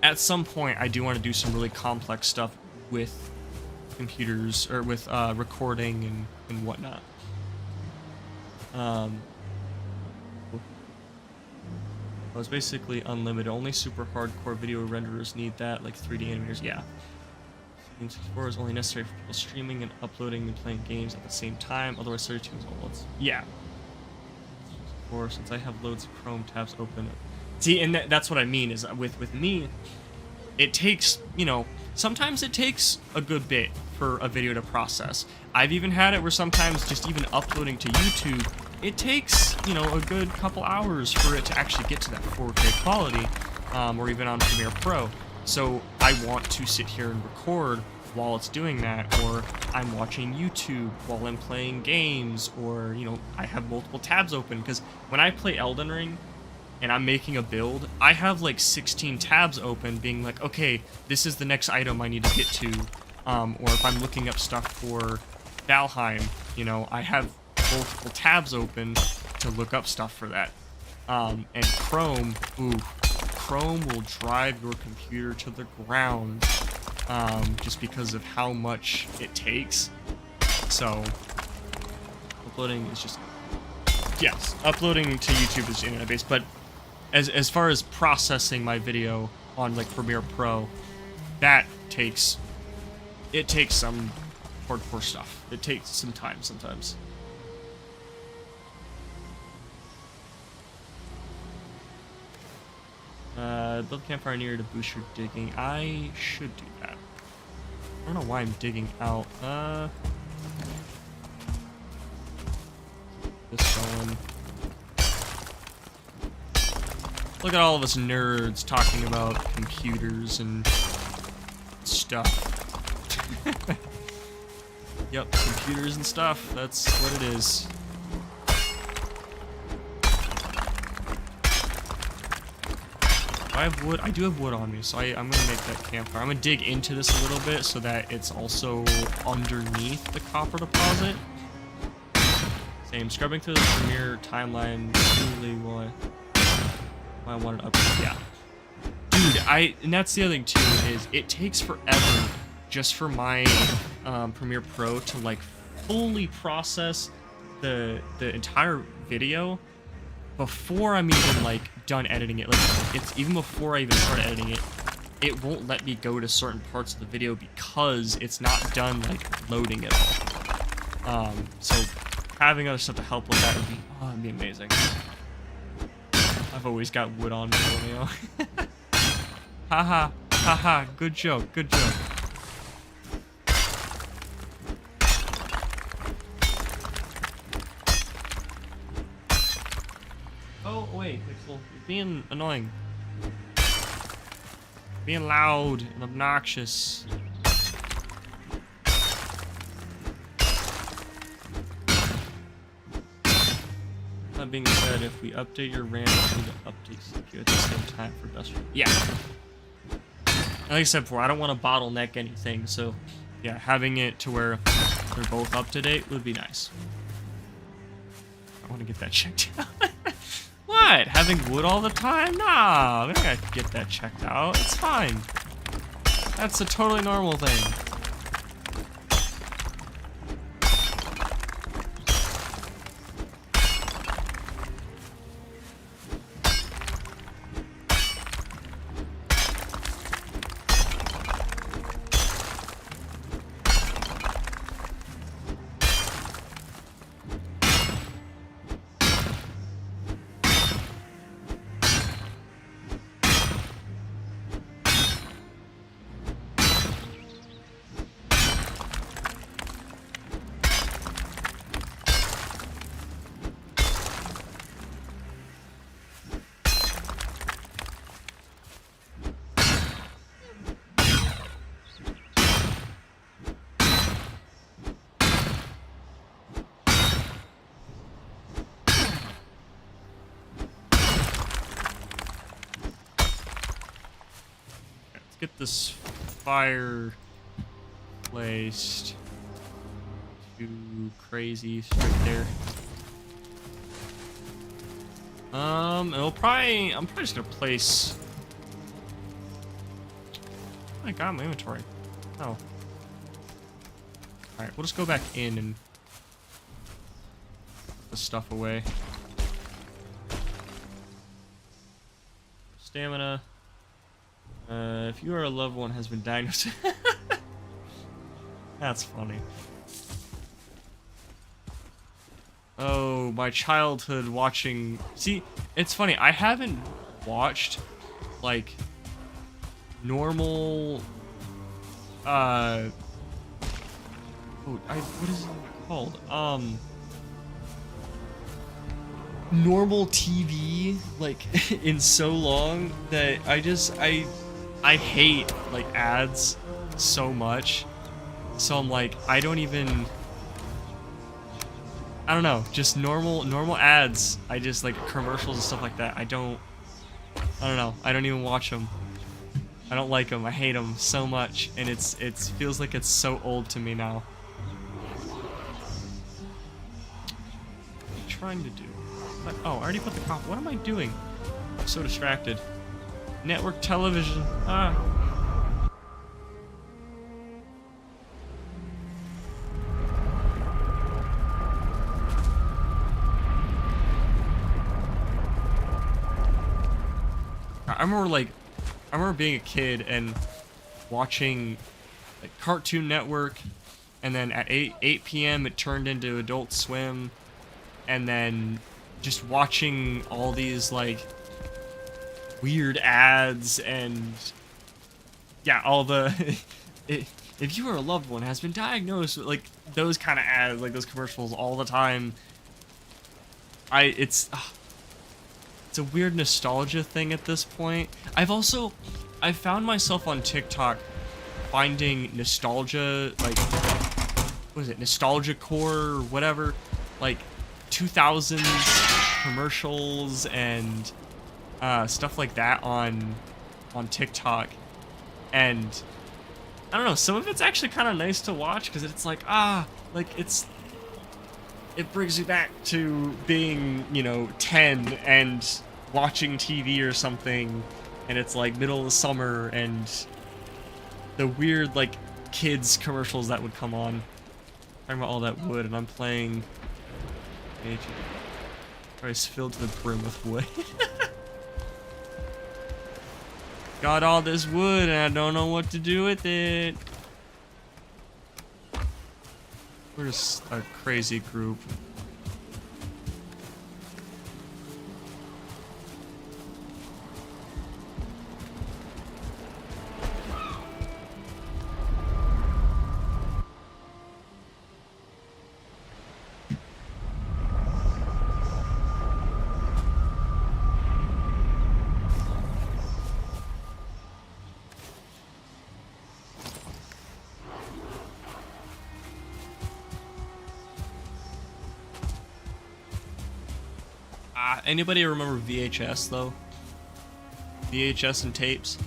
at some point, I do want to do some really complex stuff with computers, or with recording and whatnot. Well, it's basically unlimited. Only super hardcore video renderers need that, like 3D animators. Yeah. 64 is only necessary for people streaming and uploading and playing games at the same time. Otherwise, 32 is all. Yeah. Or since I have loads of Chrome tabs open. See, and that's what I mean is with me, it takes, you know, sometimes it takes a good bit for a video to process. I've even had it where sometimes just even uploading to YouTube, it takes, you know, a good couple hours for it to actually get to that 4K quality, or even on Premiere Pro. So I want to sit here and record while it's doing that, or I'm watching YouTube while I'm playing games, or, you know, I have multiple tabs open, because when I play Elden Ring and I'm making a build, I have like 16 tabs open being like, okay, this is the next item I need to get to, or if I'm looking up stuff for Valheim, you know, I have multiple tabs open to look up stuff for that. And Chrome, ooh, Chrome will drive your computer to the ground, just because of how much it takes. So uploading is just, yes, uploading to YouTube is internet based, but as far as processing my video on like Premiere Pro, that takes some hardcore stuff. It takes some time sometimes. Build campfire near to boost your digging. I should do that. I don't know why I'm digging out. This going. Look at all of us nerds talking about computers and stuff. Yep, computers and stuff. That's what it is. I have wood. I do have wood on me, so I'm gonna make that campfire. I'm gonna dig into this a little bit so that it's also underneath the copper deposit. Same. Scrubbing through the Premiere timeline. Truly, I wanted up. Yeah, dude. And that's the other thing too, is it takes forever just for my Premiere Pro to like fully process the entire video before I'm even like done editing it. Like, it's even before I even start editing it, it won't let me go to certain parts of the video because it's not done like loading it all. So having other stuff to help with that would be amazing. I've always got wood on me, Romeo. Haha, haha, good joke, good joke. Oh, wait, Pixel, you're being annoying. Being loud and obnoxious. That being said, if we update your RAM, we need to update CPU at the same time for industrial. Yeah. Like I said before, I don't want to bottleneck anything, so yeah, having it to where they're both up to date would be nice. I want to get that checked out. What? Having wood all the time? Nah, we don't gotta get that checked out. It's fine. That's a totally normal thing. get this fire placed. Too crazy straight there. I'm probably just gonna place. Oh my god, my inventory. Oh. All right, we'll just go back in and put the stuff away. Stamina. If you are a loved one has been diagnosed. That's funny. Oh, my childhood watching. See, it's funny. I haven't watched like normal. What is it called? Normal TV like in so long that I hate like ads so much. So I'm like, I don't know, just normal ads. I just like commercials and stuff like that. I don't know. I don't even watch them. I don't like them. I hate them so much, and it feels like it's so old to me now. What are you trying to do? Oh, I already put the cop. What am I doing? I'm so distracted. Network television. Ah. I remember being a kid and watching like Cartoon Network, and then at 8 p.m. it turned into Adult Swim, and then just watching all these like weird ads and yeah, all the if you are a loved one has been diagnosed with like those kind of ads, like those commercials all the time. It's a weird nostalgia thing at this point. I've found myself on TikTok finding nostalgia, like, what is it, nostalgia core or whatever, like 2000s commercials and stuff like that on TikTok. And I don't know, some of it's actually kind of nice to watch because it's like, it brings you back to being, 10 and watching TV or something, and it's like middle of the summer, and the weird like kids commercials that would come on. Talking about all that wood, and I'm playing. It's filled to the brim with wood. Got all this wood, and I don't know what to do with it. We're just a crazy group. Anybody remember VHS though? VHS and tapes?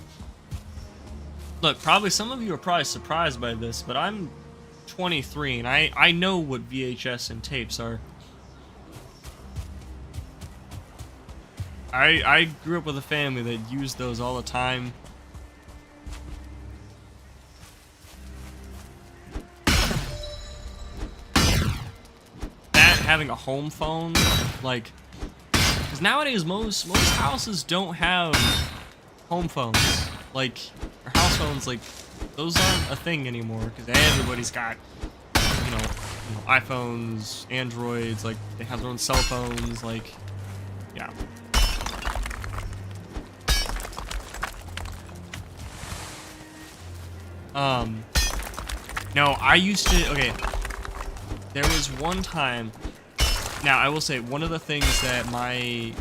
Look, probably some of you are probably surprised by this, but I'm 23 and I know what VHS and tapes are. I grew up with a family that used those all the time. That, having a home phone, like, because nowadays most houses don't have home phones, like, or house phones, like, those aren't a thing anymore, because everybody's got, iPhones, Androids, like, they have their own cell phones, like, yeah. No, I used to, okay, there was one time. Now, I will say, one of the things that I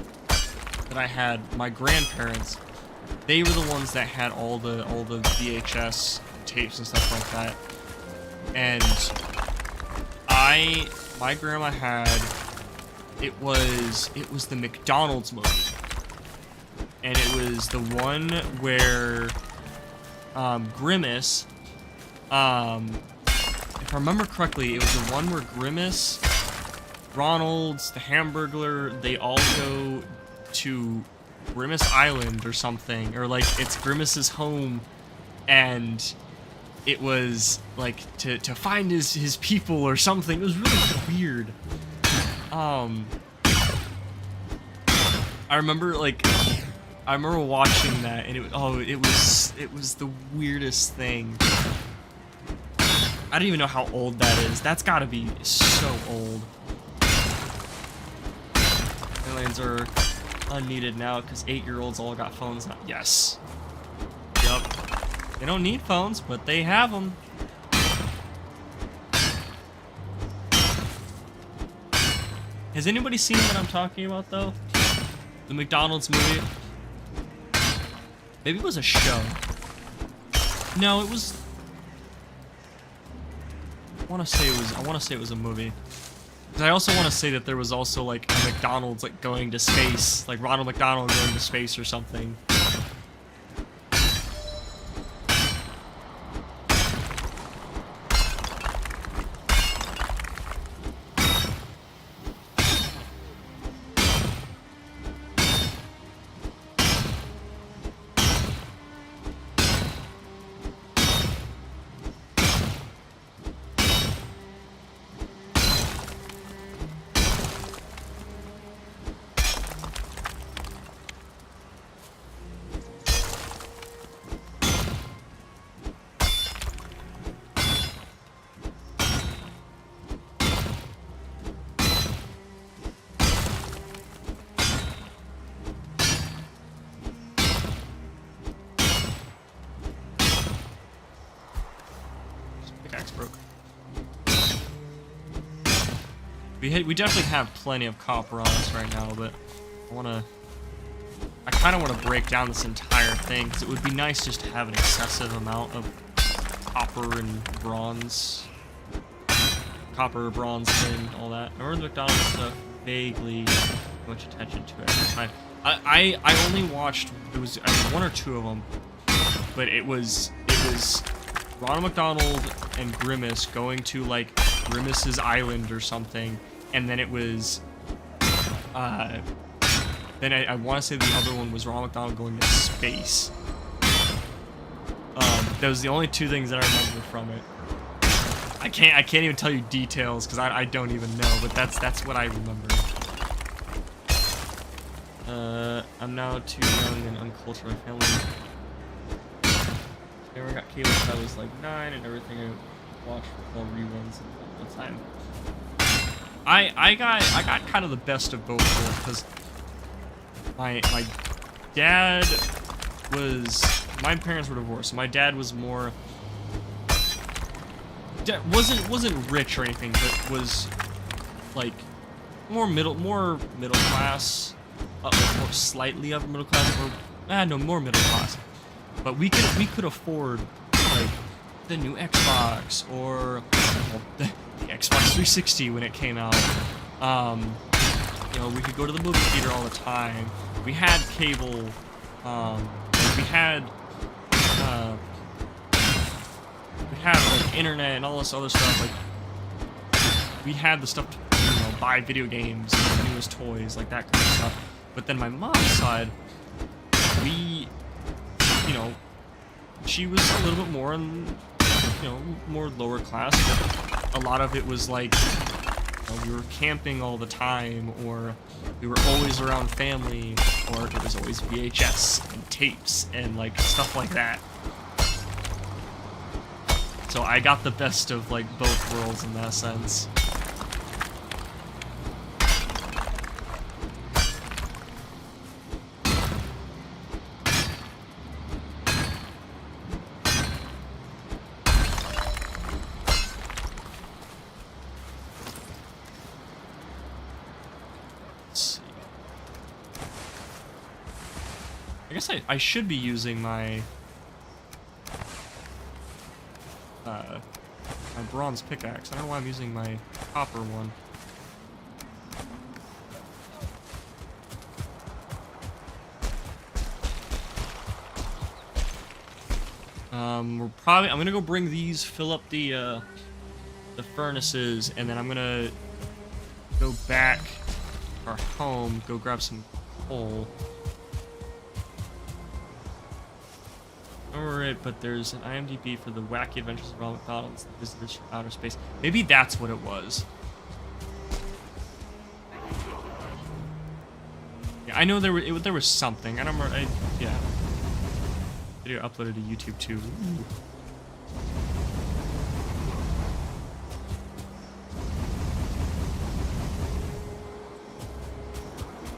had, my grandparents, they were the ones that had all the VHS tapes and stuff like that. And my grandma had, it was the McDonald's movie. And it was the one where Grimace. If I remember correctly, it was the one where Grimace, Ronald's, the Hamburglar, they all go to Grimace Island or something, or like it's Grimace's home, and it was like to find his people or something. It was really weird. I remember watching that, and it was the weirdest thing. I don't even know how old that is. That's gotta be so old. Aliens are unneeded now because 8-year-olds all got phones now. Yes. Yup. They don't need phones, but they have them. Has anybody seen what I'm talking about, though? The McDonald's movie? Maybe it was a show. No, it was... I want to say it was a movie. Because I also want to say that there was also, like, a McDonald's, like, going to space. Like, Ronald McDonald going to space or something. Broke. We definitely have plenty of copper on us right now, but I kind of want to break down this entire thing because it would be nice just to have an excessive amount of copper and bronze, tin, all that. I remember the McDonald's stuff vaguely much attention to it at the time. I only watched one or two of them, but it was Ronald McDonald and Grimace going to, like, Grimace's island or something, and then it was, then I want to say the other one was Ronald McDonald going to space. That was the only two things that I remember from it. I can't even tell you details, because I don't even know, but that's what I remember. I'm now too young and uncultured. My family never got cable until I was like 9, and everything I watched all reruns all the time. I got kind of the best of both worlds because my dad my parents were divorced. So my dad was more wasn't rich or anything, but was like more middle class, more slightly upper middle class, or more middle class. But we could afford, like, the new Xbox or the Xbox 360 when it came out. You know, we could go to the movie theater all the time. We had cable. We had like internet and all this other stuff. Like, we had the stuff to buy video games, and the newest toys, like that kind of stuff. But then my mom's side, she was a little bit more more lower class, but a lot of it was like, we were camping all the time, or we were always around family, or there was always VHS and tapes and like stuff like that. So I got the best of like both worlds in that sense. I guess I should be using my my bronze pickaxe. I don't know why I'm using my copper one. I'm gonna go bring these, fill up the furnaces, and then I'm gonna go back to our home, go grab some coal. Alright, but there's an IMDb for the Wacky Adventures of Ronald McDonald's, Visitors from Outer Space. Maybe that's what it was. Yeah, I know there was something. I don't remember. Yeah. Video uploaded to YouTube too. Ooh.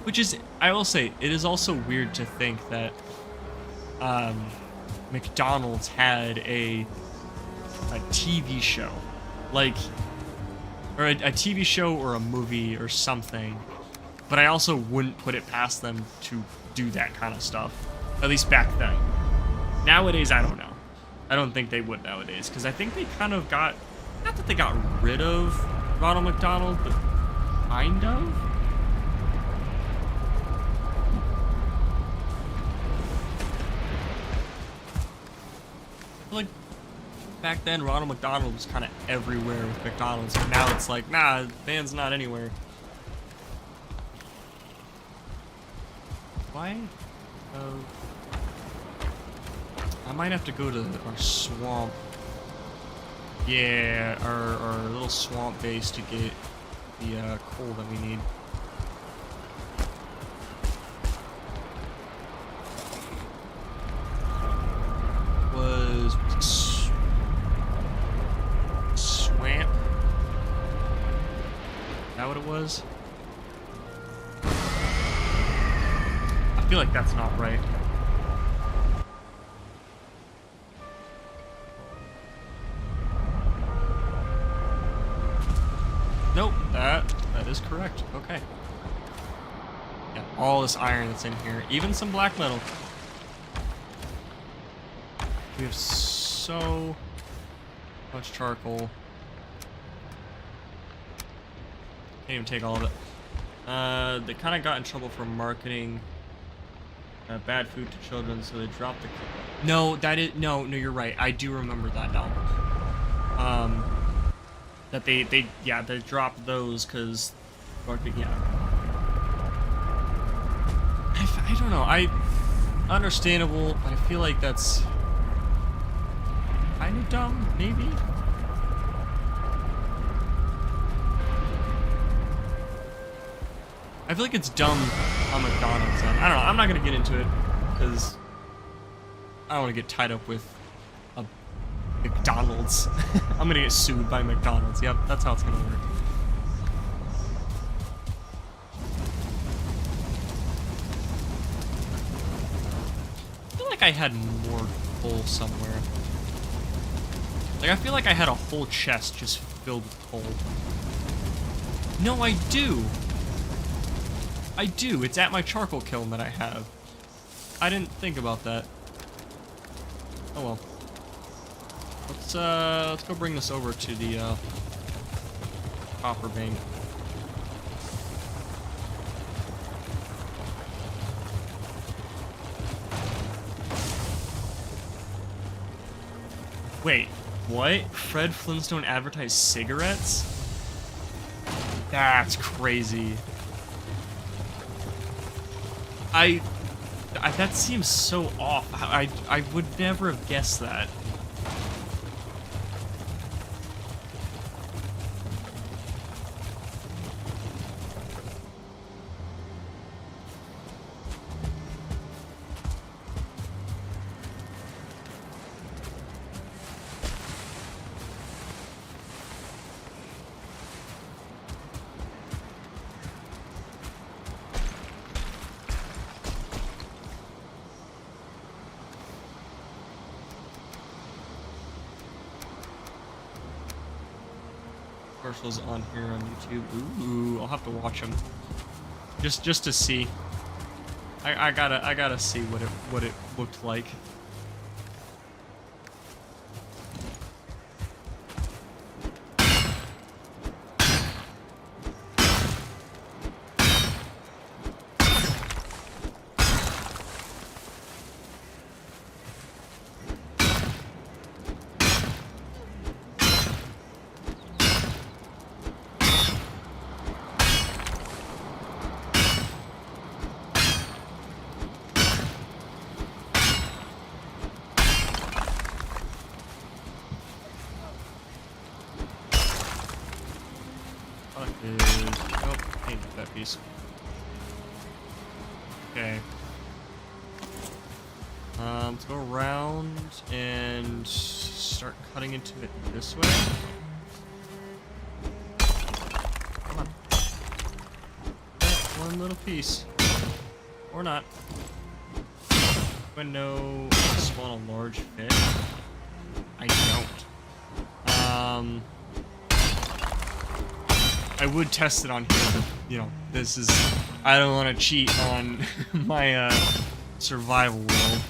Which is, I will say, it is also weird to think that McDonald's had a TV show, like, or a TV show or a movie or something, but I also wouldn't put it past them to do that kind of stuff, at least back then. Nowadays, I don't know. I don't think they would nowadays, because I think they kind of got, not that they got rid of Ronald McDonald, but kind of? Like, back then, Ronald McDonald was kind of everywhere with McDonald's, and now it's like, nah, man's not anywhere. Why? I might have to go to our swamp. Yeah, our little swamp base to get the coal that we need. Was swamp? Is that what it was? I feel like that's not right. Nope, that is correct. Okay. Yeah, all this iron that's in here, even some black metal. We have so much charcoal. Can't even take all of it. They kind of got in trouble for marketing bad food to children, so they dropped the. No, no, you're right. I do remember that now. That they dropped those because marketing. Yeah. I don't know. Understandable, but I feel like that's kind of dumb, maybe? I feel like it's dumb on McDonald's end. I don't know, I'm not gonna get into it, because I don't want to get tied up with a McDonald's. I'm gonna get sued by McDonald's. Yep, that's how it's gonna work. I feel like I had more coal somewhere. Like, I feel like I had a whole chest just filled with coal. No, I do. I do. It's at my charcoal kiln that I have. I didn't think about that. Oh well. Let's go bring this over to the copper vein. Wait, what? Fred Flintstone advertised cigarettes? That's crazy. That seems so off. I would never have guessed that. Commercials on here on YouTube. Ooh, I'll have to watch them just to see. I gotta see what it looked like. Okay. Let's go around and start cutting into it this way. Come on. One little piece. Or not. Do I know how to spawn a large fish? I don't. I would test it on here, but, you know, this is... I don't want to cheat on my, survival world.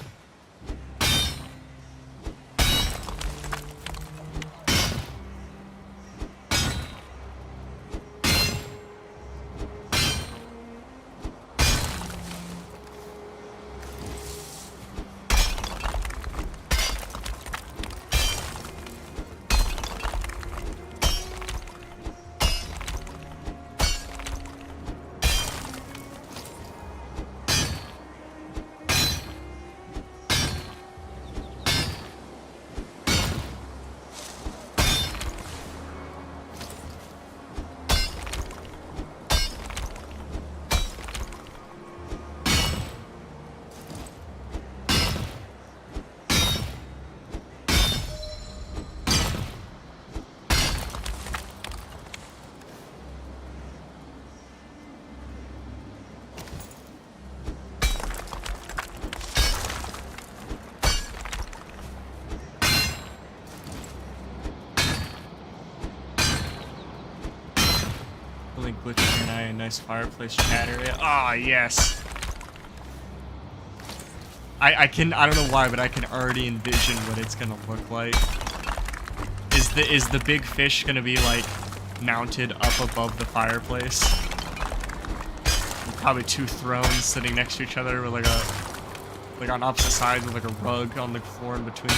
Glitching and a nice fireplace chat area. Ah, yes. I don't know why, but I can already envision what it's gonna look like. Is the big fish gonna be like mounted up above the fireplace? And probably two thrones sitting next to each other with like on opposite sides with like a rug on the floor in between.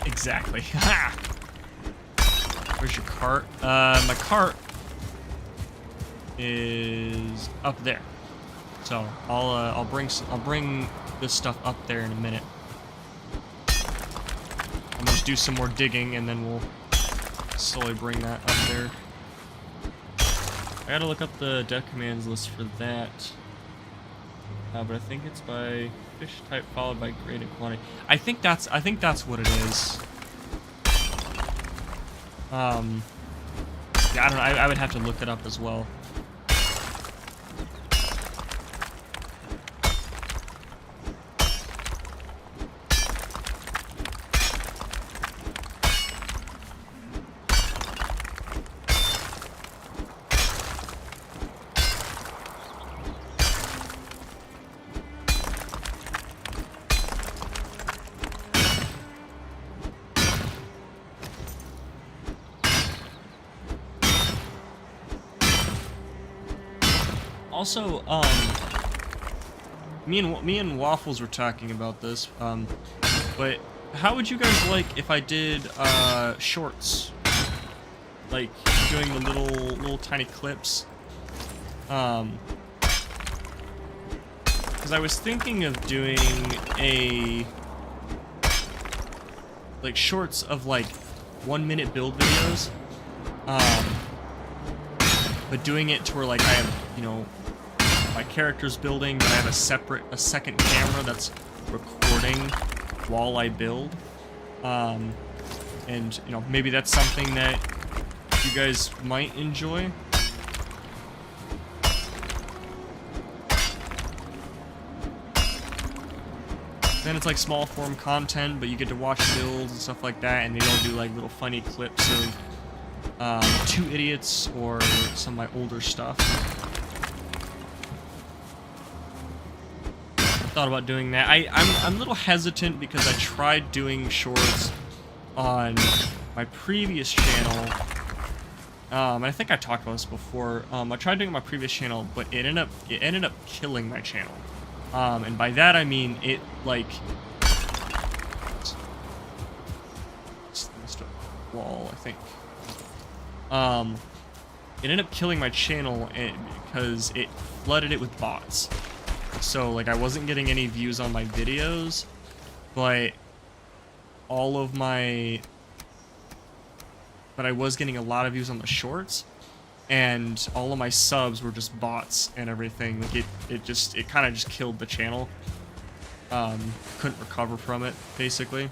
Exactly. Where's your cart? My cart is up there. So I'll bring this stuff up there in a minute. I'll just do some more digging and then we'll slowly bring that up there. I gotta look up the deck commands list for that. But I think it's by fish type followed by grade and quantity. I think that's what it is. Yeah, I don't know. I would have to look it up as well. Also, me and Waffles were talking about this, but how would you guys like if I did shorts, like doing the little tiny clips? Because I was thinking of doing like shorts of like 1 minute build videos, but doing it to where like I have, you know, my character's building, but I have a second camera that's recording while I build. And, you know, maybe that's something that you guys might enjoy. Then it's like small form content, but you get to watch builds and stuff like that, and maybe I'll do like little funny clips of Two Idiots or some of my older stuff. Thought about doing that. I'm a little hesitant because I tried doing shorts on my previous channel. And I think I talked about this before. I tried doing it on my previous channel, but it ended up killing my channel. And by that I mean it like wall, I think. it ended up killing my channel because it flooded it with bots. So like I wasn't getting any views on my videos, but I was getting a lot of views on the shorts, and all of my subs were just bots and everything. Like it kind of just killed the channel. Couldn't recover from it, basically.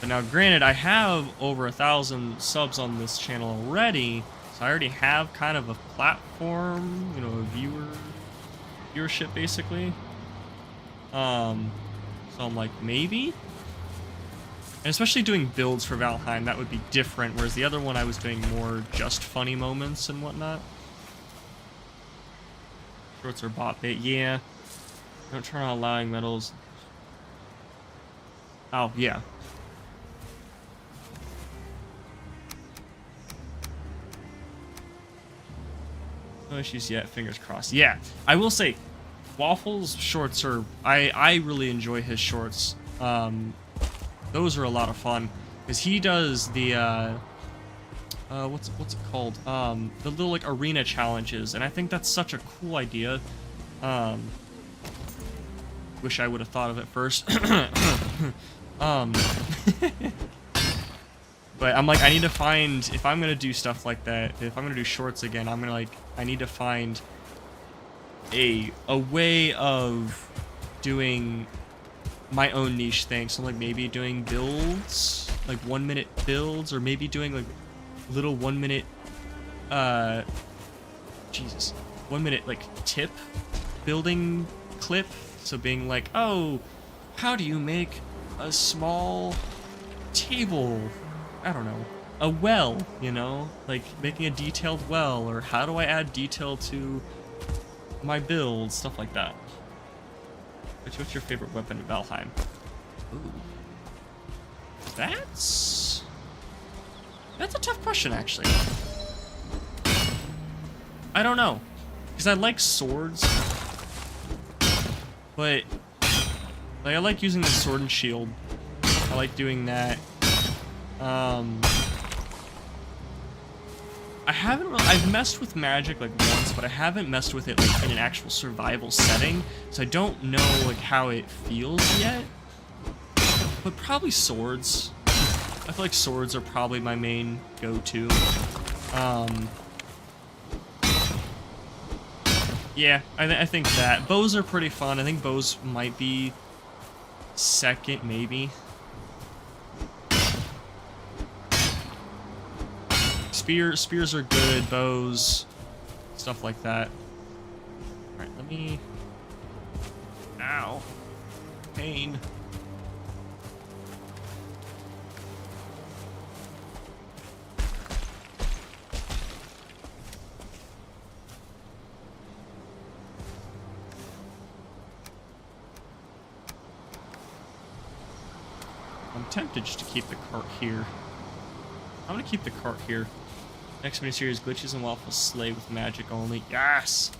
But now, granted, I have over 1,000 subs on this channel already, so I already have kind of a platform, you know, a viewership, basically. So I'm like, maybe? And especially doing builds for Valheim, that would be different, whereas the other one I was doing more just funny moments and whatnot. Shorts are bot bait, yeah. Don't turn on allowing medals. Oh, yeah. No issues yet, fingers crossed. Yeah, I will say, Waffles shorts are... I really enjoy his shorts. Those are a lot of fun, because he does the, what's it called? The little, like, arena challenges, and I think that's such a cool idea. Wish I would have thought of it first. But I'm like, I need to find, if I'm gonna do stuff like that, if I'm gonna do shorts again, I'm gonna like, I need to find a way of doing my own niche thing. So like maybe doing builds, like 1 minute builds, or maybe doing like little 1 minute, 1 minute like tip building clip. So being like, oh, how do you make a small table? I don't know, a well, you know, like making a detailed well, or how do I add detail to my build, stuff like that. What's your favorite weapon in Valheim? Ooh. That's a tough question, actually. I don't know, because I like swords, but like I like using the sword and shield. I like doing that. I've messed with magic like once, but I haven't messed with it like in an actual survival setting, so I don't know like how it feels yet. But probably swords. I feel like swords are probably my main go-to. Yeah, I think that. Bows are pretty fun. I think bows might be second, maybe. Spears are good, bows, stuff like that. Alright, let me... Ow. Pain. I'm tempted just to keep the cart here. I'm gonna keep the cart here. Next miniseries, glitches and waffles slay with magic only. Yes!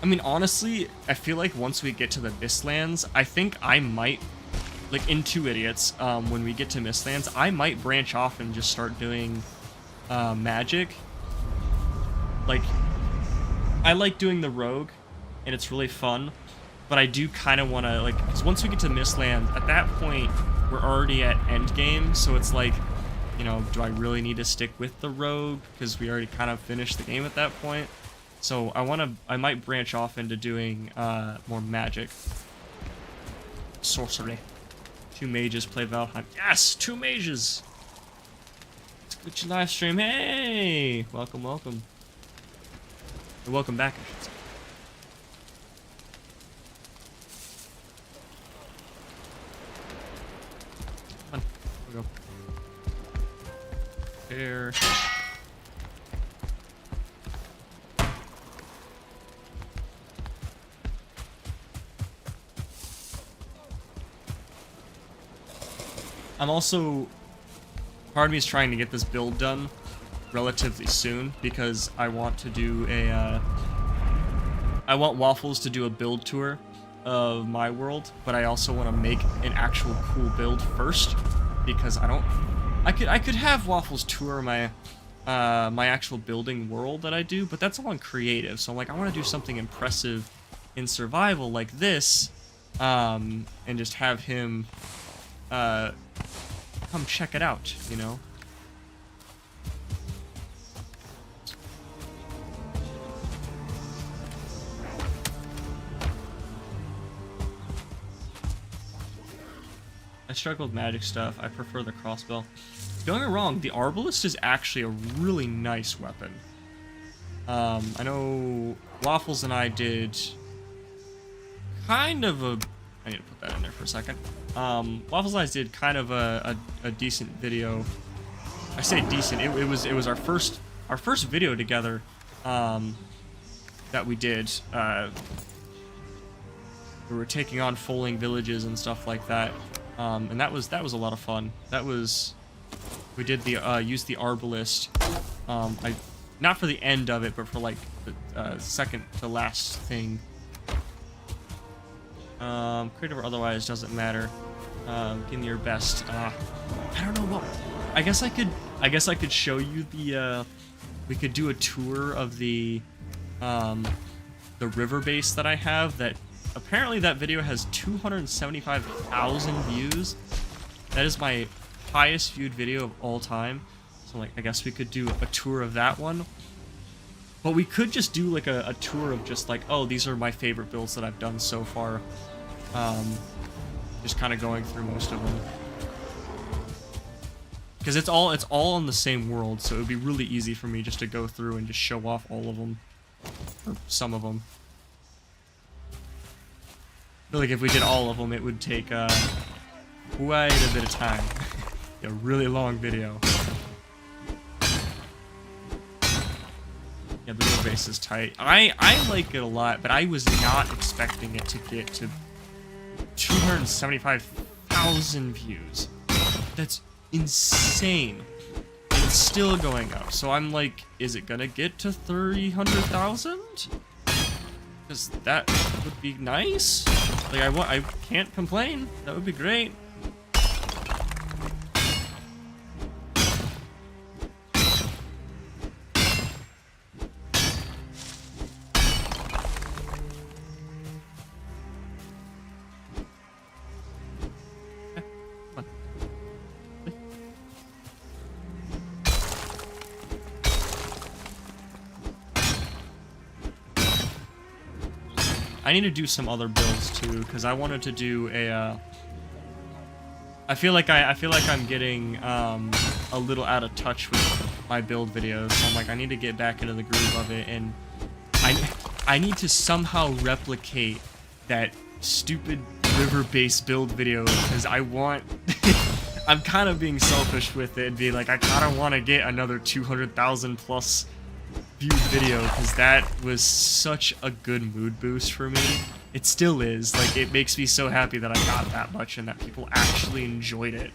I mean, honestly, I feel like once we get to the Mistlands, I think I might, like, in Two Idiots, when we get to Mistlands, I might branch off and just start doing magic. Like, I like doing the rogue, and it's really fun, but I do kind of want to, like, because once we get to Mistlands, at that point, we're already at endgame, so it's like, you know, do I really need to stick with the rogue? Because we already kind of finished the game at that point. So I might branch off into doing more magic. Sorcery. 2 mages play Valheim. Yes! 2 mages! It's Glitchy Livestream. Hey! Welcome, welcome. Or welcome back, I should say. Go. There. I'm also... Part of me is trying to get this build done relatively soon, because I want to do a... I want Waffles to do a build tour of my world, but I also want to make an actual cool build first, because I could have Waffles tour my my actual building world that I do, but that's all on creative. So I'm like, I want to do something impressive in survival like this, and just have him come check it out, you know? I struggle with magic stuff. I prefer the crossbow. Don't get me wrong, the arbalist is actually a really nice weapon. I know Waffles and I did kind of a... I need to put that in there for a second. Waffles and I did kind of a decent video. I say decent. It was our first video together that we did. We were taking on foaling villages and stuff like that. And that was a lot of fun. We did the use the arbalist. Not for the end of it, but for like the second to last thing. Creative or otherwise doesn't matter. Give me your best. I don't know what. I guess I could show you the. We could do a tour of the river base that I have. That apparently that video has 275,000 views. That is my highest viewed video of all time. So like, I guess we could do a tour of that one. But we could just do like a tour of just like, oh, these are my favorite builds that I've done so far. Just kind of going through most of them. Because it's all in the same world, so it would be really easy for me just to go through and just show off all of them. Or some of them. I feel like if we did all of them, it would take quite a bit of time. A really long video. Yeah, the river base is tight. I like it a lot, but I was not expecting it to get to 275,000 views. That's insane. And it's still going up. So I'm like, is it gonna get to 300,000? Because that would be nice. Like, I can't complain. That would be great. I need to do some other builds too, because I wanted to do a. I feel like I'm getting a little out of touch with my build videos. So I'm like, I need to get back into the groove of it, and I need to somehow replicate that stupid river-based build video, because I want. I'm kind of being selfish with it and be like, I kind of want to get another 200,000 plus viewed video, because that was such a good mood boost for me. It still is. Like, it makes me so happy that I got that much and that people actually enjoyed it.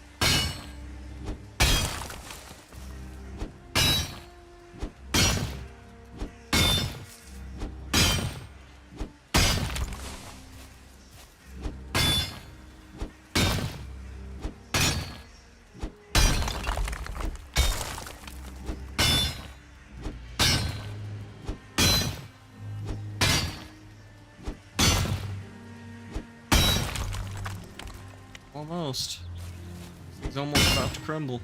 Almost. He's almost about to crumble.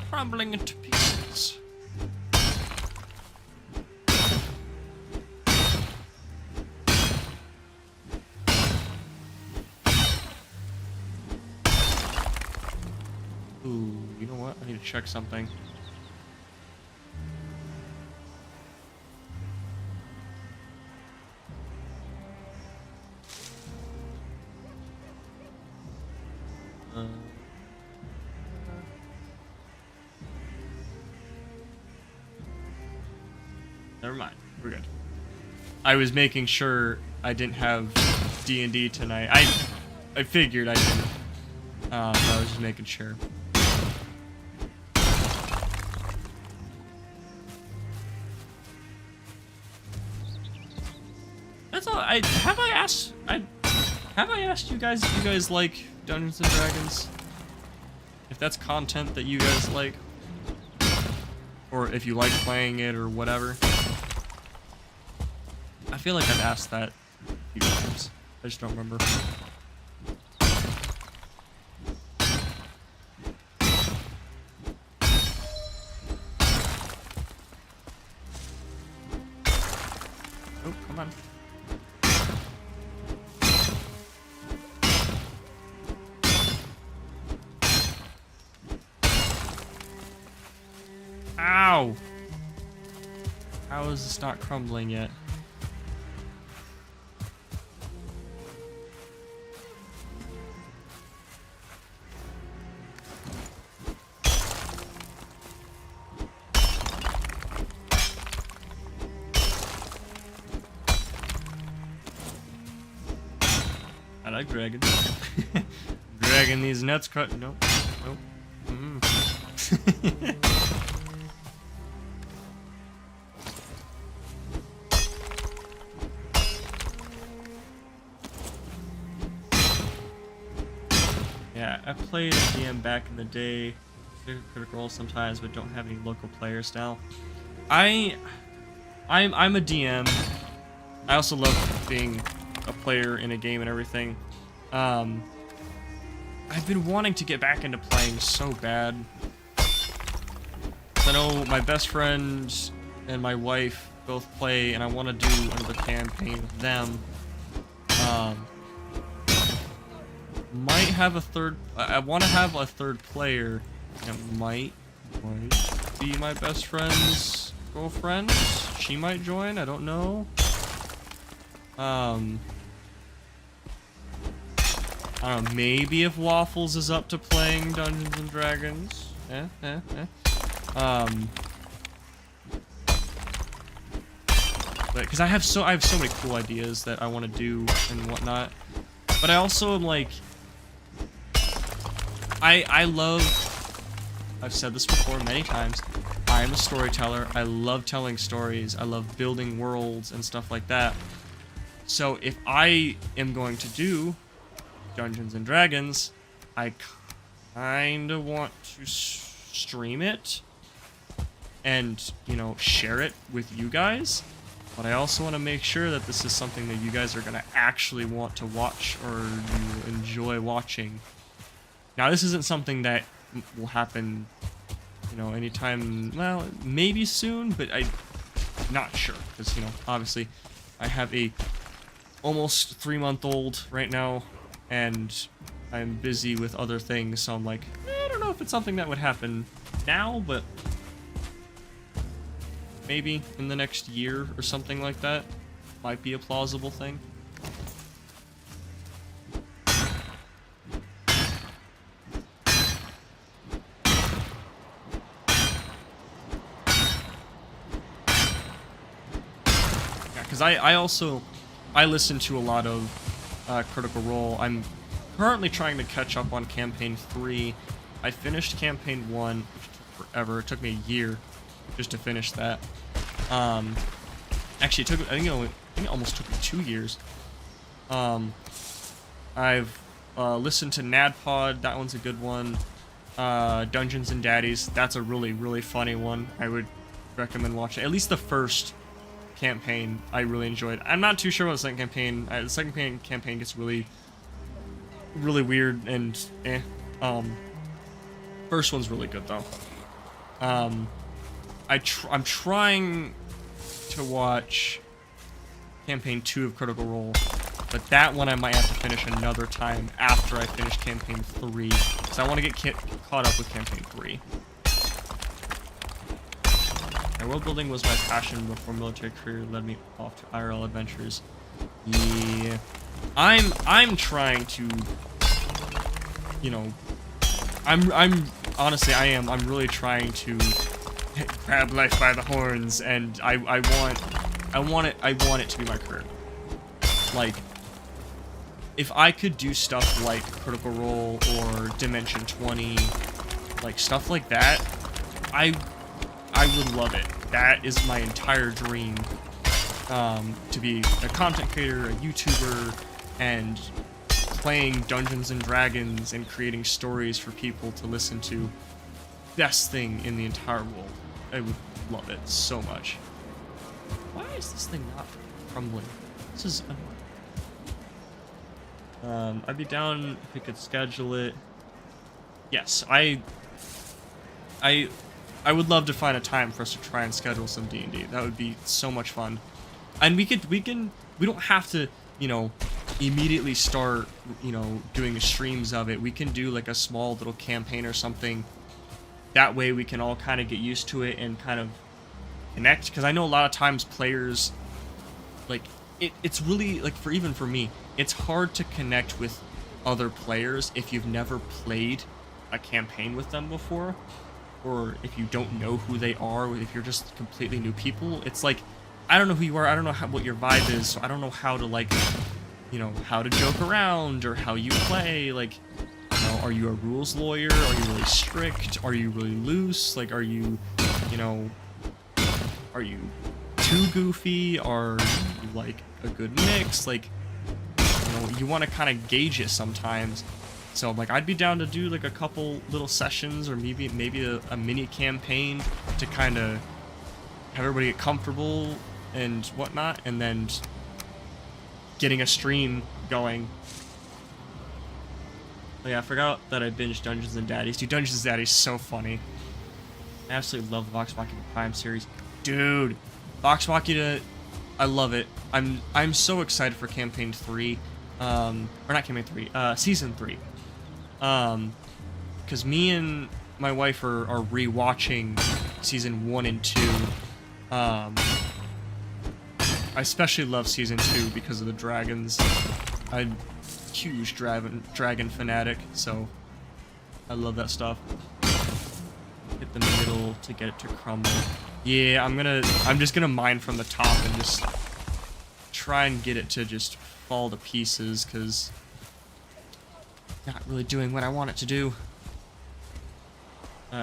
Crumbling into pieces. Ooh, you know what? I need to check something. Never mind. We're good. I was making sure I didn't have D&D tonight. I figured I didn't. I was just making sure. That's know. Have I asked you guys if you guys like Dungeons and Dragons? If that's content that you guys like, or if you like playing it or whatever. I feel like I've asked that a few times. I just don't remember. Oh, come on. Ow! How is this not crumbling yet? I like dragons. Dragging these nuts cut. Nope. Nope. Yeah, I played a DM back in the day. Critical Role sometimes, but don't have any local players now. I'm a DM. I also love being a player in a game and everything. I've been wanting to get back into playing so bad. I know my best friend and my wife both play, and I want to do another campaign with them. Might have a third. I want to have a third player. It might be my best friend's girlfriend. She might join. I don't know. I don't know, maybe if Waffles is up to playing Dungeons and Dragons. But because I have so many cool ideas that I want to do and whatnot. But I also am like, I love, I've said this before many times, I am a storyteller. I love telling stories. I love building worlds and stuff like that. So if I am going to do Dungeons and Dragons, I kind of want to stream it and, you know, share it with you guys. But I also want to make sure that this is something that you guys are going to actually want to watch or you enjoy watching. Now, this isn't something that will happen, you know, anytime, well, maybe soon, but I'm not sure. Because, you know, obviously, I have a almost 3-month-old right now, and I'm busy with other things, so I'm like, I don't know if it's something that would happen now, but maybe in the next year or something like that might be a plausible thing. Yeah, because I listen to a lot of Critical Role. I'm currently trying to catch up on Campaign 3. I finished Campaign 1, which took forever. It took me a year just to finish that. Actually, I think it almost took me 2 years. I've listened to NADPOD. That one's a good one. Dungeons and Daddies. That's a really, really funny one. I would recommend watching. At least the first campaign I really enjoyed. I'm not too sure about the second campaign. The second campaign gets really, really weird and first one's really good though. I'm trying to watch campaign 2 of Critical Role, but that one I might have to finish another time after I finish campaign 3, because I want to get caught up with campaign 3. My world building was my passion before military career led me off to IRL adventures. Yeah, I'm trying to, you know, I'm honestly I'm really trying to grab life by the horns, and I want it to be my career. Like, if I could do stuff like Critical Role or Dimension 20, like stuff like that, I would love it. That is my entire dream. to be a content creator, a YouTuber, and playing Dungeons and Dragons and creating stories for people to listen to. Best thing in the entire world. I would love it so much. Why is this thing not crumbling? This is annoying. I'd be down if we could schedule it. Yes, I would love to find a time for us to try and schedule some D&D. That would be so much fun. And we don't have to, you know, immediately start, you know, doing streams of it. We can do like a small little campaign or something. That way we can all kind of get used to it and kind of connect. Because I know a lot of times players, like, it's really, like, even for me, it's hard to connect with other players if you've never played a campaign with them before. Or if you don't know who they are, or if you're just completely new people. It's like, I don't know who you are, I don't know what your vibe is, so I don't know how to, like, you know, how to joke around, or how you play, like, you know, are you a rules lawyer, are you really strict, are you really loose, like, are you, you know, are you too goofy, are you, like, a good mix, like, you know, you want to kind of gauge it sometimes. So, like, I'd be down to do, like, a couple little sessions, or maybe a mini campaign to kind of have everybody get comfortable and whatnot, and then getting a stream going. Oh yeah, I forgot that I binged Dungeons and Daddies. Dude, Dungeons and Daddies is so funny. I absolutely love the Vox Machina Prime series. Dude, Vox Machina, I love it. I'm so excited for Campaign 3. Or not Campaign 3, Season 3. Because me and my wife are rewatching Season 1 and 2. I especially love Season 2 because of the dragons. I'm a huge dragon fanatic, so I love that stuff. Hit the middle to get it to crumble. Yeah, I'm just gonna mine from the top and just try and get it to just fall to pieces, because not really doing what I want it to do.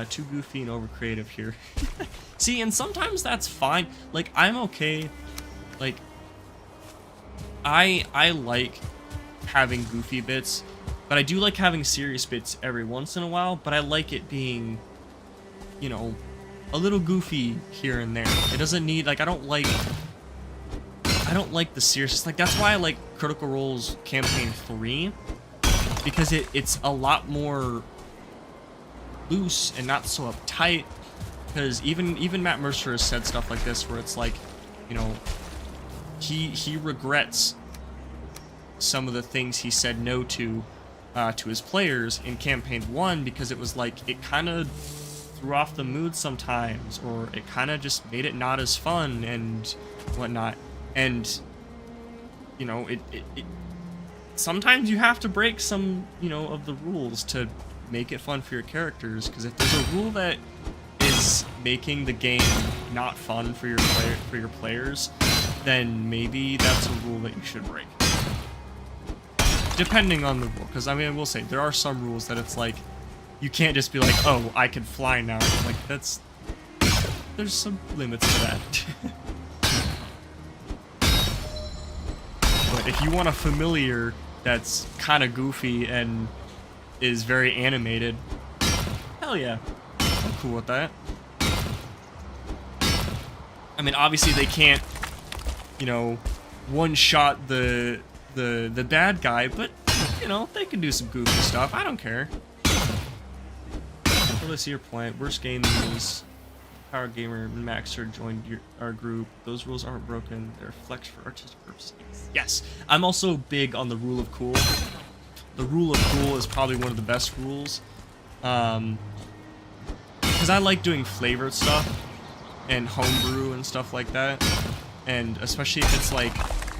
Too goofy and over creative here. See, and sometimes that's fine. Like, I'm okay. Like, I like having goofy bits, but I do like having serious bits every once in a while, but I like it being, you know, a little goofy here and there. It doesn't need, like, I don't like the seriousness. Like, that's why I like Critical Role's Campaign 3, because it's a lot more loose and not so uptight. Because even Matt Mercer has said stuff like this, where it's like, you know, he regrets some of the things he said no to his players in Campaign 1, because it was like, it kind of threw off the mood sometimes, or it kind of just made it not as fun and whatnot. And, you know, it sometimes you have to break some, you know, of the rules to make it fun for your characters, because if there's a rule that is making the game not fun for your players, then maybe that's a rule that you should break. Depending on the rule, because I mean, I will say there are some rules that it's like, you can't just be like, oh, I can fly now. Like, there's some limits to that. But if you want a familiar that's kind of goofy and is very animated, hell yeah, I'm cool with that. I mean, obviously they can't, you know, one-shot the bad guy, but, you know, they can do some goofy stuff. I don't care. I really see your point. Worst game is Power Gamer and Maxer joined our group. Those rules aren't broken. They're flex for artistic purposes. Yes, I'm also big on the rule of cool. The rule of cool is probably one of the best rules. Because I like doing flavored stuff and homebrew and stuff like that. And especially if it's like,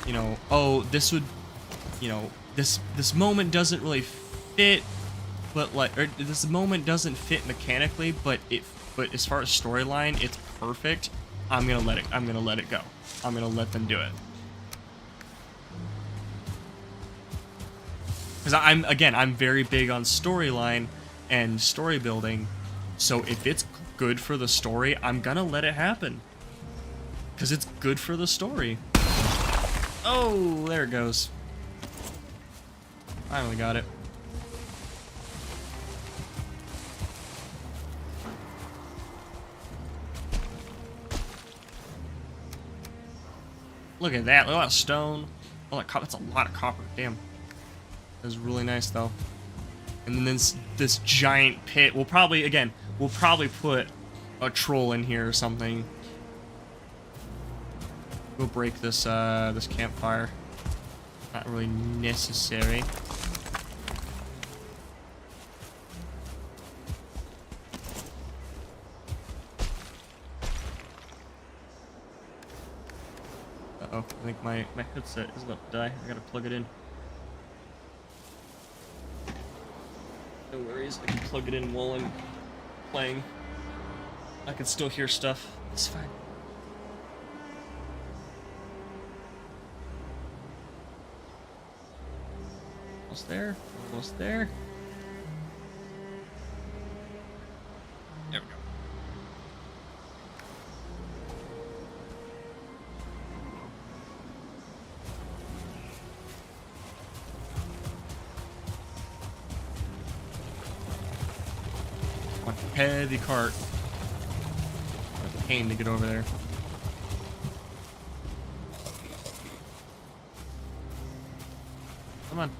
you know, oh, this would, you know, this moment doesn't really fit, but like, or this moment doesn't fit mechanically, but as far as storyline, it's perfect. I'm gonna let it go. I'm gonna let them do it. Because I'm very big on storyline and story building. So if it's good for the story, I'm gonna let it happen. Because it's good for the story. Oh, there it goes. Finally got it. Look at that. Look at that stone. Oh, that's a lot of copper. Damn. That's really nice, though. And then this giant pit. We'll probably put a troll in here or something. We'll break this this campfire. Not really necessary. Uh-oh, I think my headset is about to die. I gotta plug it in. No worries, I can plug it in while I'm playing. I can still hear stuff. It's fine. Almost there. Almost there. There we go. One heavy cart. What a pain to get over there. Come on.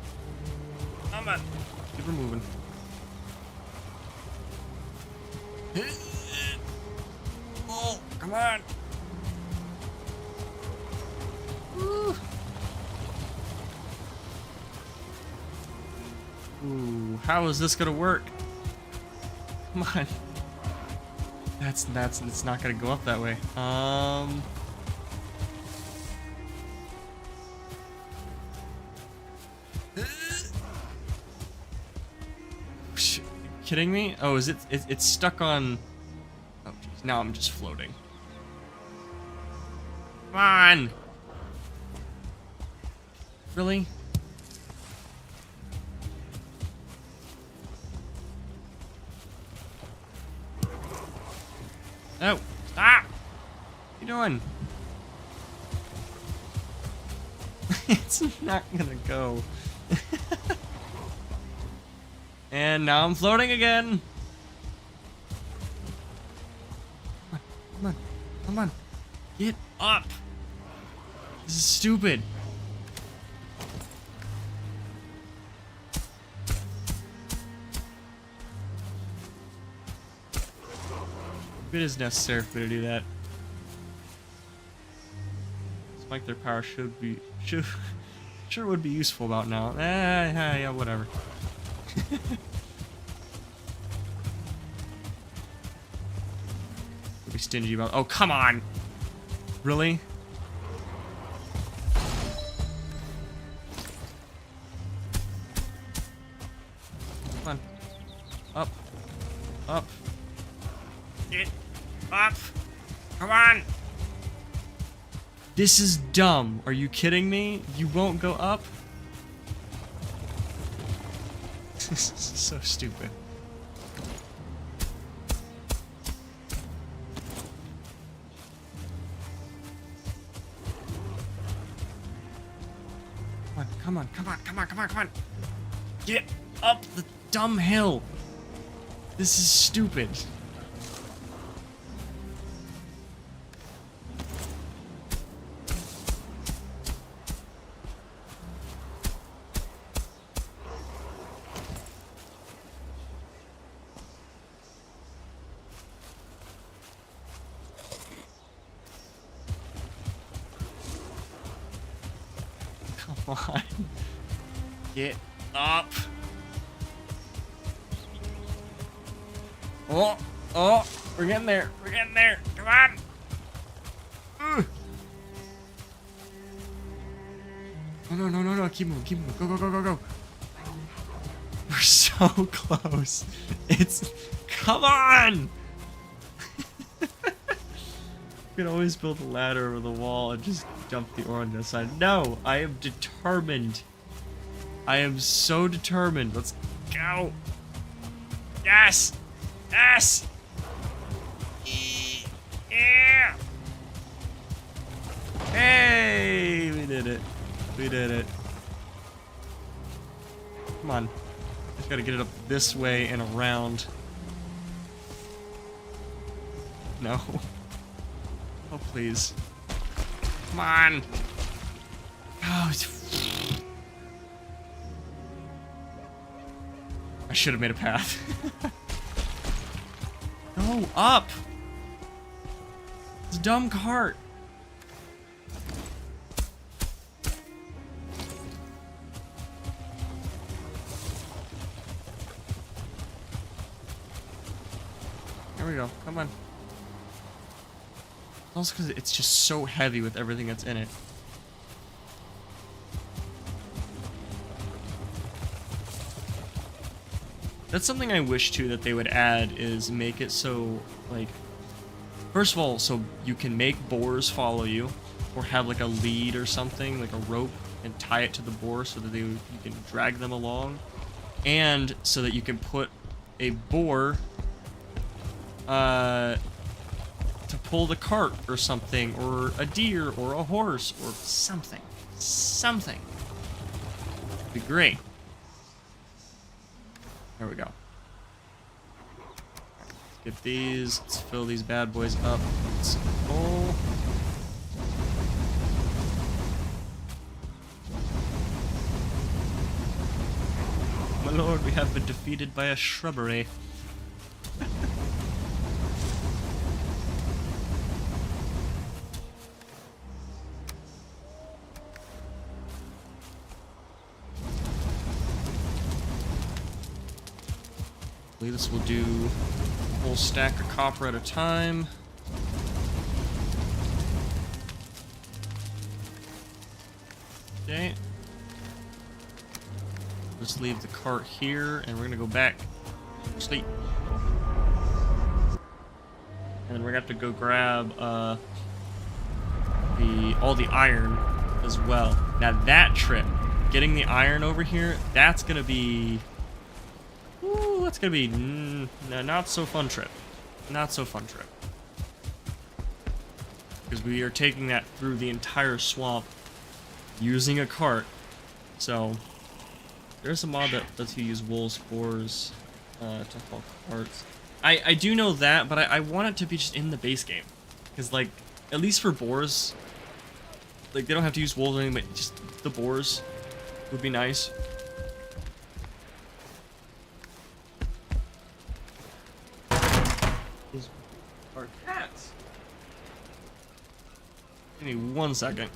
Come on. Keep her moving. Oh, come on. Woo. Ooh, how is this gonna work? Come on. It's not gonna go up that way. Kidding me? Oh, is it's stuck on... Oh, jeez. Now I'm just floating. Come on! Really? No! Stop! What are you doing? It's not gonna go. And now I'm floating again. Come on, come on. Get up. This is stupid. It is necessary for me to do that. Spike their power sure would be useful about now. Yeah, whatever. Be stingy about. Oh, come on! Really? Come on. Up. Up. Get up! Come on! This is dumb. Are you kidding me? You won't go up? This is so stupid. Come on, come on, come on, come on, come on! Get up the dumb hill! This is stupid. Come on. Get up. Oh, oh, we're getting there. We're getting there. Come on. No. Keep moving, keep moving. Go, go, go, go, go. We're so close. Come on. You can always build a ladder over the wall and just dump the ore on the side. No, I am determined. I am so determined. Let's go. Yes. Yes. Yeah. Hey, we did it. We did it. Come on. Just gotta get it up this way and around. No. Oh, please. Come on. Oh, I should have made a path. Go up. It's a dumb cart. There we go. Come on. Also because it's just so heavy with everything that's in it. That's something I wish too that they would add, is make it so, like, first of all, so you can make boars follow you, or have like a lead or something, like a rope, and tie it to the boar so that you can drag them along, and so that you can put a boar to pull the cart or something, or a deer or a horse or something. Something. It'd be great. There we go. Let's get these. Let's fill these bad boys up. Let's go. My lord, we have been defeated by a shrubbery. I believe this will do a whole stack of copper at a time. Okay. Let's leave the cart here, and we're gonna go back to sleep. And then we're gonna have to go grab all the iron as well. Now that trip, getting the iron over here, that's gonna be. Ooh, that's gonna be not so fun trip. Not so fun trip. Because we are taking that through the entire swamp using a cart. So there's a mod that lets you use wool spores to haul carts. I do know that, but I want it to be just in the base game. Because, like, at least for boars, like, they don't have to use wool or anything, but just the boars would be nice. These are cats. Give me 1 second.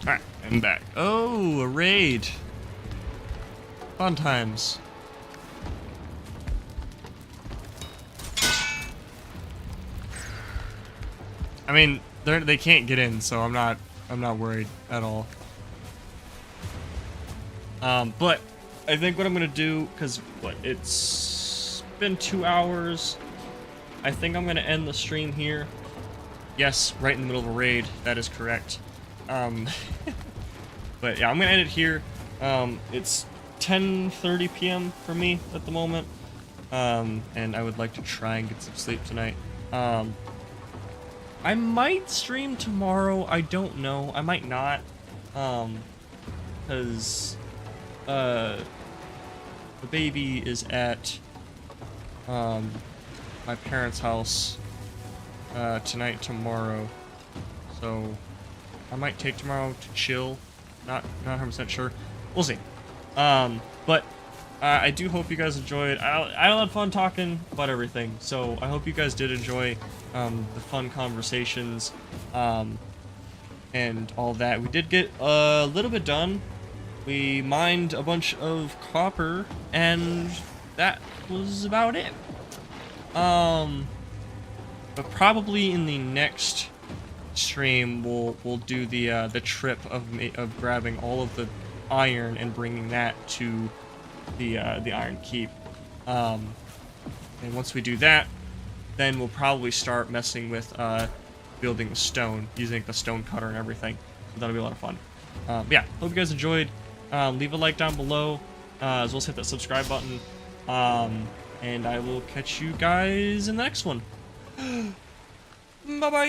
Alright, I'm back. Oh, a raid. Fun times. I mean, they can't get in, so I'm not worried at all. But I think what I'm gonna do, because it's been 2 hours, I think I'm gonna end the stream here. Yes, right in the middle of a raid. That is correct. But yeah, I'm gonna end it here. It's 10:30 p.m. for me at the moment, and I would like to try and get some sleep tonight. I might stream tomorrow. I don't know. I might not. Because the baby is at my parents' house tonight, tomorrow. So I might take tomorrow to chill. Not 100% sure. We'll see. But I do hope you guys enjoyed. I had fun talking about everything. So I hope you guys did enjoy the fun conversations and all that. We did get a little bit done. We mined a bunch of copper, and that was about it. But probably in the next stream we'll do the trip of grabbing all of the iron and bringing that to the Iron Keep. And once we do that, then we'll probably start messing with building the stone, using the stone cutter and everything. So that'll be a lot of fun. But yeah, hope you guys enjoyed. Leave a like down below, as well as hit that subscribe button. And I will catch you guys in the next one. Bye bye.